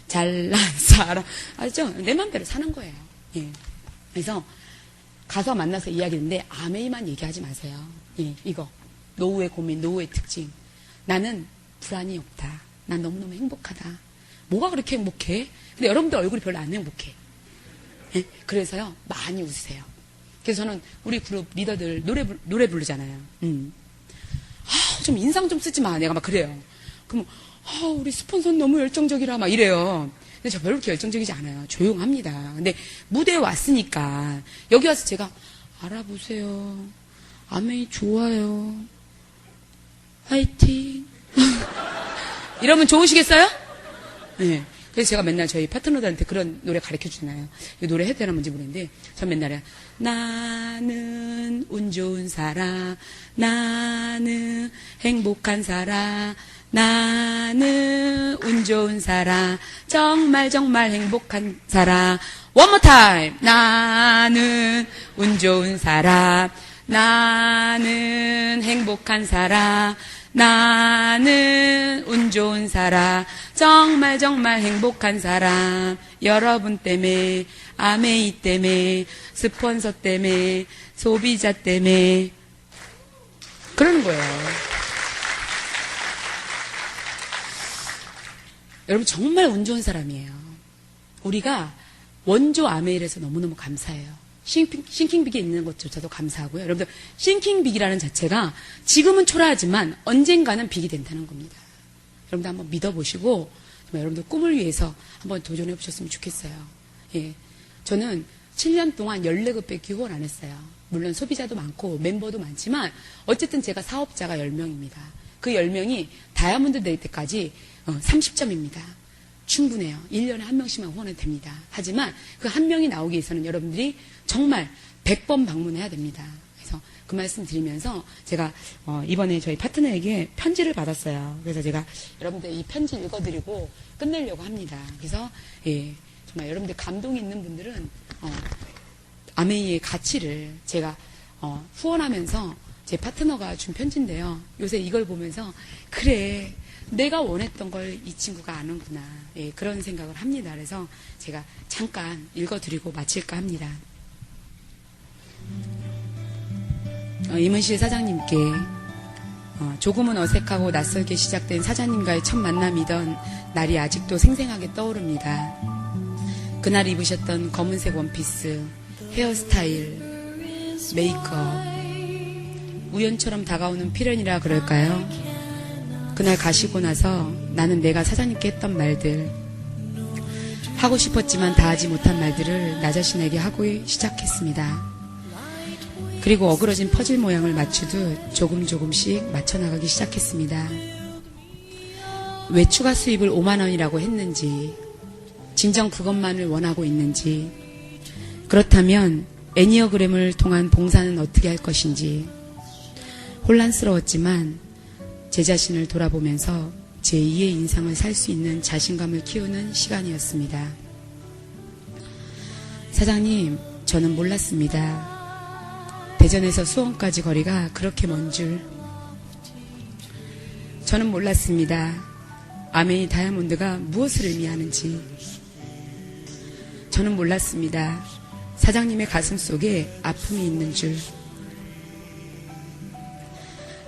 잘난 사람. 알죠? 내 맘대로 사는 거예요. 그래서 가서 만나서 이야기했는데 아메이만 얘기하지 마세요. 이거. 노후의 고민, 노후의 특징. 나는 불안이 없다. 난 너무너무 행복하다. 뭐가 그렇게 행복해? 근데 여러분들 얼굴이 별로 안 행복해. 네? 그래서요, 많이 웃으세요. 그래서 저는 우리 그룹 리더들 노래 부르잖아요. 좀 인상 좀 쓰지 마. 내가 막 그래요. 그럼, 우리 스폰서는 너무 열정적이라 막 이래요. 근데 저 별로 그렇게 열정적이지 않아요. 조용합니다. 근데 무대에 왔으니까, 여기 와서 제가, 알아보세요. 아멘이 좋아요. 화이팅. 이러면 좋으시겠어요? 네. 그래서 제가 맨날 저희 파트너들한테 그런 노래 가르쳐 주잖아요. 이 노래 해도 되나 뭔지 모르는데, 전 맨날에, 나는 운 좋은 사람, 나는 행복한 사람, 나는 운 좋은 사람, 정말 정말 행복한 사람. One more time. 나는 운 좋은 사람, 나는 행복한 사람, 나는 운 좋은 사람, 정말 정말 행복한 사람. 여러분 때문에, 아메이 때문에, 스폰서 때문에, 소비자 때문에 그러는 거예요. 여러분 정말 운 좋은 사람이에요. 우리가 원조 아메이에서 너무너무 감사해요. 싱킹빅에 있는 것조차도 감사하고요. 여러분들 싱킹빅이라는 자체가 지금은 초라하지만 언젠가는 빅이 된다는 겁니다. 여러분들 한번 믿어보시고 정말 여러분들 꿈을 위해서 한번 도전해 보셨으면 좋겠어요. 예, 저는 7년 동안 14급밖에 후원 안 했어요. 물론 소비자도 많고 멤버도 많지만 어쨌든 제가 사업자가 10명입니다. 그 10명이 다이아몬드 될 때까지 30점입니다. 충분해요. 1년에 한 명씩만 후원해도 됩니다. 하지만 그 한 명이 나오기 위해서는 여러분들이 정말 100번 방문해야 됩니다. 그래서 그 말씀 드리면서 제가 이번에 저희 파트너에게 편지를 받았어요. 그래서 제가 여러분들 이 편지 읽어드리고 끝내려고 합니다. 그래서 예, 정말 여러분들 감동이 있는 분들은 아메이의 가치를 제가 후원하면서 제 파트너가 준 편지인데요. 요새 이걸 보면서 그래 내가 원했던 걸 이 친구가 아는구나. 예, 그런 생각을 합니다. 그래서 제가 잠깐 읽어드리고 마칠까 합니다. 이문실 사장님께 조금은 어색하고 낯설게 시작된 사장님과의 첫 만남이던 날이 아직도 생생하게 떠오릅니다. 그날 입으셨던 검은색 원피스, 헤어스타일, 메이크업, 우연처럼 다가오는 필연이라 그럴까요? 그날 가시고 나서 나는 내가 사장님께 했던 말들, 하고 싶었지만 다 하지 못한 말들을 나 자신에게 하고 시작했습니다. 그리고 어그러진 퍼즐 모양을 맞추듯 조금씩 맞춰나가기 시작했습니다. 왜 추가 수입을 5만 원이라고 했는지, 진정 그것만을 원하고 있는지, 그렇다면 애니어그램을 통한 봉사는 어떻게 할 것인지 혼란스러웠지만 제 자신을 돌아보면서 제2의 인상을 살 수 있는 자신감을 키우는 시간이었습니다. 사장님, 저는 몰랐습니다. 대전에서 수원까지 거리가 그렇게 먼 줄. 저는 몰랐습니다. 아메이 다이아몬드가 무엇을 의미하는지. 저는 몰랐습니다. 사장님의 가슴 속에 아픔이 있는 줄.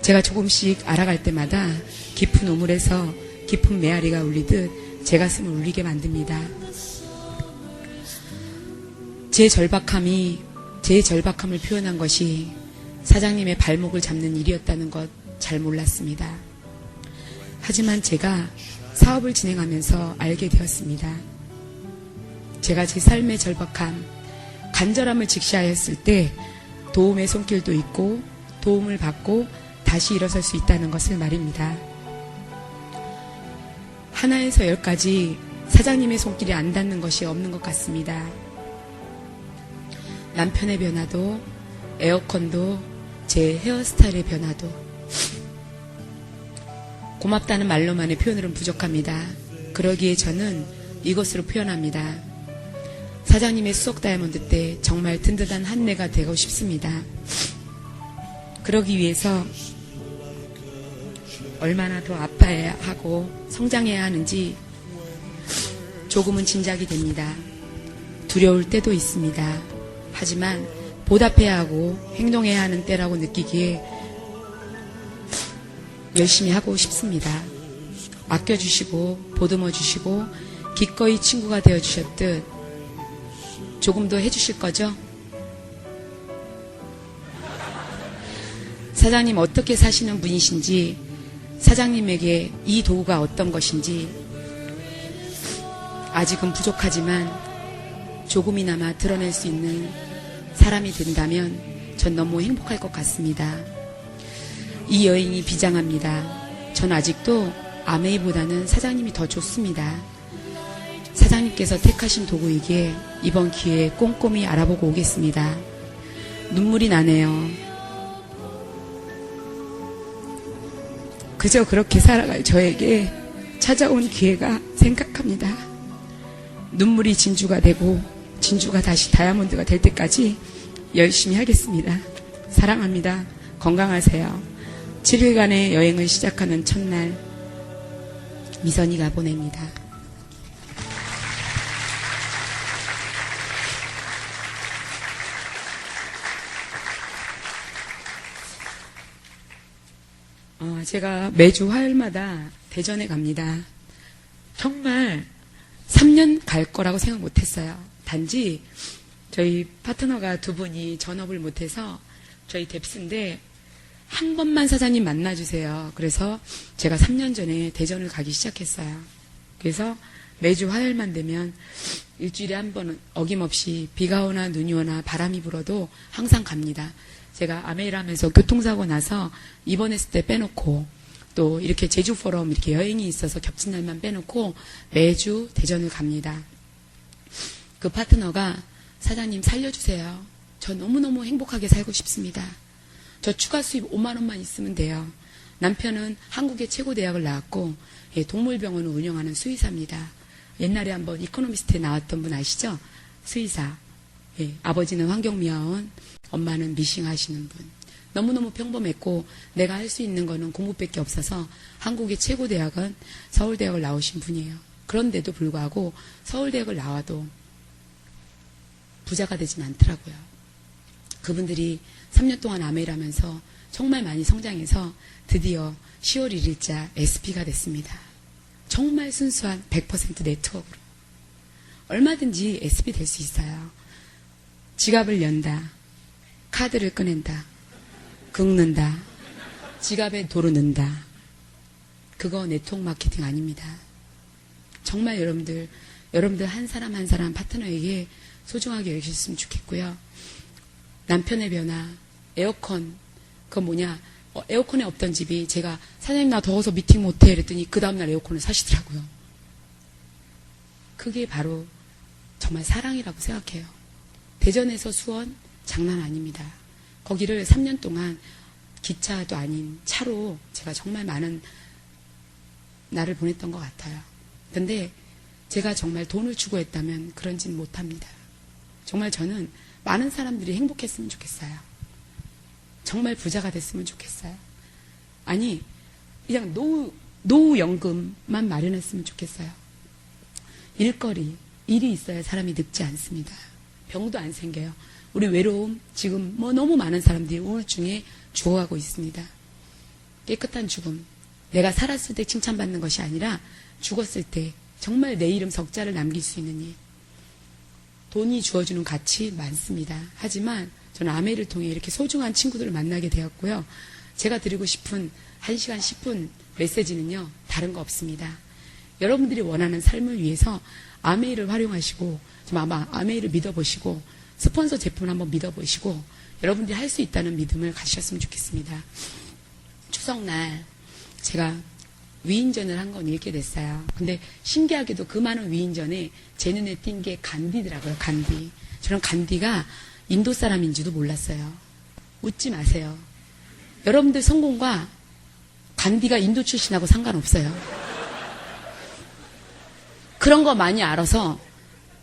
제가 조금씩 알아갈 때마다 깊은 우물에서 깊은 메아리가 울리듯 제 가슴을 울리게 만듭니다. 제 절박함을 표현한 것이 사장님의 발목을 잡는 일이었다는 것 잘 몰랐습니다. 하지만 제가 사업을 진행하면서 알게 되었습니다. 제가 제 삶의 절박함, 간절함을 직시하였을 때 도움의 손길도 있고 도움을 받고 다시 일어설 수 있다는 것을 말입니다. 하나에서 10까지 사장님의 손길이 안 닿는 것이 없는 것 같습니다. 남편의 변화도, 에어컨도, 제 헤어스타일의 변화도. 고맙다는 말로만의 표현으로는 부족합니다. 그러기에 저는 이것으로 표현합니다. 사장님의 수석 다이아몬드 때 정말 든든한 한내가 되고 싶습니다. 그러기 위해서 얼마나 더 아파야 하고 성장해야 하는지 조금은 짐작이 됩니다. 두려울 때도 있습니다. 하지만 보답해야 하고 행동해야 하는 때라고 느끼기에 열심히 하고 싶습니다. 아껴주시고 보듬어주시고 기꺼이 친구가 되어주셨듯 조금 더 해주실 거죠? 사장님 어떻게 사시는 분이신지, 사장님에게 이 도구가 어떤 것인지 아직은 부족하지만 조금이나마 드러낼 수 있는 사람이 된다면 전 너무 행복할 것 같습니다. 이 여행이 비장합니다. 전 아직도 아메이보다는 사장님이 더 좋습니다. 사장님께서 택하신 도구이기에 이번 기회에 꼼꼼히 알아보고 오겠습니다. 눈물이 나네요. 그저 그렇게 살아갈 저에게 찾아온 기회가 생각합니다. 눈물이 진주가 되고 진주가 다시 다이아몬드가 될 때까지 열심히 하겠습니다. 사랑합니다. 건강하세요. 7일간의 여행을 시작하는 첫날, 미선이가 보냅니다. 제가 매주 화요일마다 대전에 갑니다. 정말 3년 갈 거라고 생각 못했어요. 단지 저희 파트너가 두 분이 전업을 못해서 저희 뎁스인데 한 번만 사장님 만나주세요. 그래서 제가 3년 전에 대전을 가기 시작했어요. 그래서 매주 화요일만 되면 일주일에 한 번은 어김없이 비가 오나 눈이 오나 바람이 불어도 항상 갑니다. 제가 아메이를 하면서 교통사고 나서 입원했을 때 빼놓고 또 이렇게 제주 포럼 이렇게 여행이 있어서 겹친 날만 빼놓고 매주 대전을 갑니다. 그 파트너가 사장님 살려주세요. 저 너무너무 행복하게 살고 싶습니다. 저 추가 수입 5만 원만 있으면 돼요. 남편은 한국의 최고 대학을 나왔고 동물병원을 운영하는 수의사입니다. 옛날에 한번 이코노미스트에 나왔던 분 아시죠? 수의사. 아버지는 환경미화원, 엄마는 미싱 하시는 분. 너무너무 평범했고 내가 할 수 있는 거는 공부밖에 없어서 한국의 최고 대학은 서울대학을 나오신 분이에요. 그런데도 불구하고 서울대학을 나와도 부자가 되진 않더라고요. 그분들이 3년 동안 아메이를 하면서 정말 많이 성장해서 드디어 10월 1일자 SP가 됐습니다. 정말 순수한 100% 네트워크로. 얼마든지 SP 될 수 있어요. 지갑을 연다. 카드를 꺼낸다. 긁는다. 지갑에 도로 넣는다. 그거 네트워크 마케팅 아닙니다. 정말 여러분들 한 사람 한 사람 파트너에게 소중하게 여기셨으면 좋겠고요. 남편의 변화, 에어컨, 그거 뭐냐, 에어컨에 없던 집이 제가 사장님 나 더워서 미팅 못해 이랬더니 그 다음날 에어컨을 사시더라고요. 그게 바로 정말 사랑이라고 생각해요. 대전에서 수원 장난 아닙니다. 거기를 3년 동안 기차도 아닌 차로 제가 정말 많은 날을 보냈던 것 같아요. 근데 제가 정말 돈을 추구했다면 그런지는 못합니다. 정말 저는 많은 사람들이 행복했으면 좋겠어요. 정말 부자가 됐으면 좋겠어요. 아니 그냥 노후연금만 마련했으면 좋겠어요. 일이 있어야 사람이 늙지 않습니다. 병도 안 생겨요. 우리 외로움, 지금 너무 많은 사람들이 우울증에 죽어가고 있습니다. 깨끗한 죽음. 내가 살았을 때 칭찬받는 것이 아니라 죽었을 때 정말 내 이름 석자를 남길 수 있는 일. 돈이 주어주는 가치 많습니다. 하지만 저는 아메이를 통해 이렇게 소중한 친구들을 만나게 되었고요. 제가 드리고 싶은 1시간 10분 메시지는요. 다른 거 없습니다. 여러분들이 원하는 삶을 위해서 아메이를 활용하시고 좀 아마 아메이를 믿어보시고 스폰서 제품을 한번 믿어보시고 여러분들이 할 수 있다는 믿음을 가지셨으면 좋겠습니다. 추석날 제가 위인전을 한 건 읽게 됐어요. 근데 신기하게도 그 많은 위인전에 제 눈에 띈 게 간디더라고요. 간디. 저는 간디가 인도 사람인지도 몰랐어요. 웃지 마세요. 여러분들 성공과 간디가 인도 출신하고 상관없어요. 그런 거 많이 알아서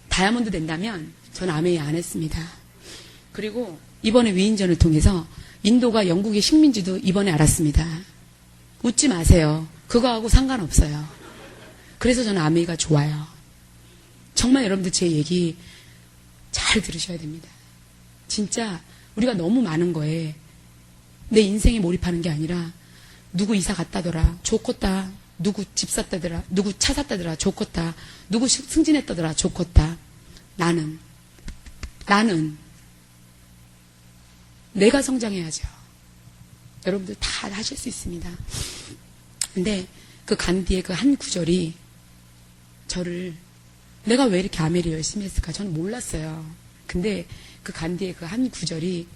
다이아몬드 된다면 저는 아메이 안 했습니다. 그리고 이번에 위인전을 통해서 인도가 영국의 식민지도 이번에 알았습니다. 웃지 마세요. 그거하고 상관없어요. 그래서 저는 아메이가 좋아요. 정말 여러분들 제 얘기 잘 들으셔야 됩니다. 진짜 우리가 너무 많은 거에 내 인생에 몰입하는 게 아니라 누구 이사 갔다더라. 좋겠다. 누구 집 샀다더라. 누구 차 샀다더라. 좋겠다. 누구 승진했다더라. 좋겠다. 나는 내가 성장해야죠. 여러분들 다 하실 수 있습니다. 근데 그 간디의 그 한 구절이 저를 내가 왜 이렇게 아메를 열심히 했을까? 저는 몰랐어요. 근데 그 간디의 그 한 구절이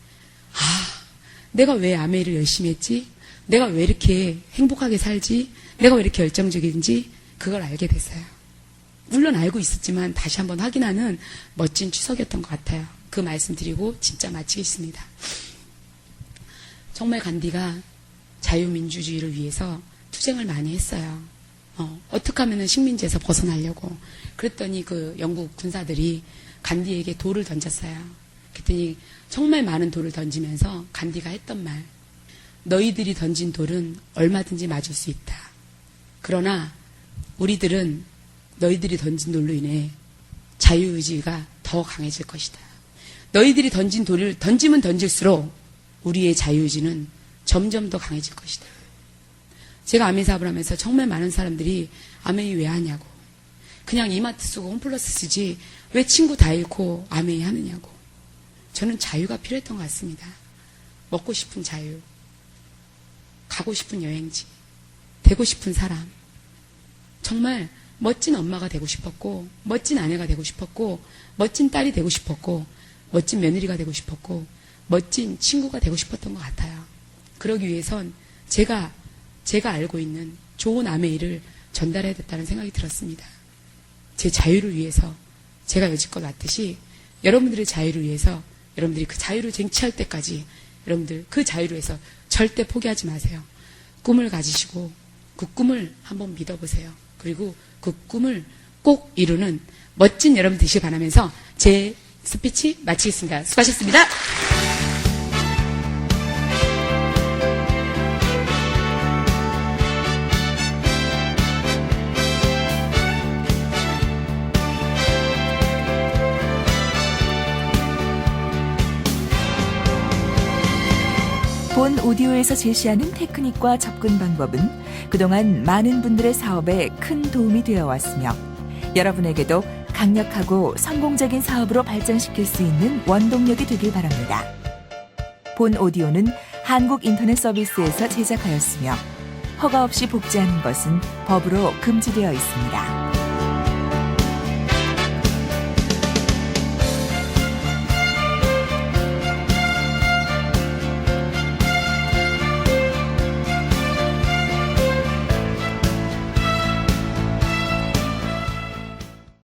내가 왜 아메를 열심히 했지? 내가 왜 이렇게 행복하게 살지? 내가 왜 이렇게 열정적인지 그걸 알게 됐어요. 물론 알고 있었지만 다시 한번 확인하는 멋진 추석이었던 것 같아요. 그 말씀 드리고 진짜 마치겠습니다. 정말 간디가 자유민주주의를 위해서 투쟁을 많이 했어요. 어떻게 하면 식민지에서 벗어나려고. 그랬더니 그 영국 군사들이 간디에게 돌을 던졌어요. 그랬더니 정말 많은 돌을 던지면서 간디가 했던 말. 너희들이 던진 돌은 얼마든지 맞을 수 있다. 그러나 우리들은 너희들이 던진 돌로 인해 자유의지가 더 강해질 것이다. 너희들이 던진 돌을 던지면 던질수록 우리의 자유의지는 점점 더 강해질 것이다. 제가 아메 사업을 하면서 정말 많은 사람들이 아메이 왜 하냐고. 그냥 이마트 쓰고 홈플러스 쓰지 왜 친구 다 잃고 아메이 하느냐고. 저는 자유가 필요했던 것 같습니다. 먹고 싶은 자유, 가고 싶은 여행지, 되고 싶은 사람. 정말 멋진 엄마가 되고 싶었고, 멋진 아내가 되고 싶었고, 멋진 딸이 되고 싶었고, 멋진 며느리가 되고 싶었고, 멋진 친구가 되고 싶었던 것 같아요. 그러기 위해선 제가 알고 있는 좋은 아메이를 전달해야 됐다는 생각이 들었습니다. 제 자유를 위해서 제가 여지껏 왔듯이 여러분들의 자유를 위해서 여러분들이 그 자유를 쟁취할 때까지 여러분들 그 자유를 위해서 절대 포기하지 마세요. 꿈을 가지시고 그 꿈을 한번 믿어보세요. 그리고 그 꿈을 꼭 이루는 멋진 여러분 되시길 바라면서 제 스피치 마치겠습니다. 수고하셨습니다. 본 오디오에서 제시하는 테크닉과 접근 방법은 그동안 많은 분들의 사업에 큰 도움이 되어 왔으며 여러분에게도 강력하고 성공적인 사업으로 발전시킬 수 있는 원동력이 되길 바랍니다. 본 오디오는 한국인터넷서비스에서 제작하였으며 허가 없이 복제하는 것은 법으로 금지되어 있습니다.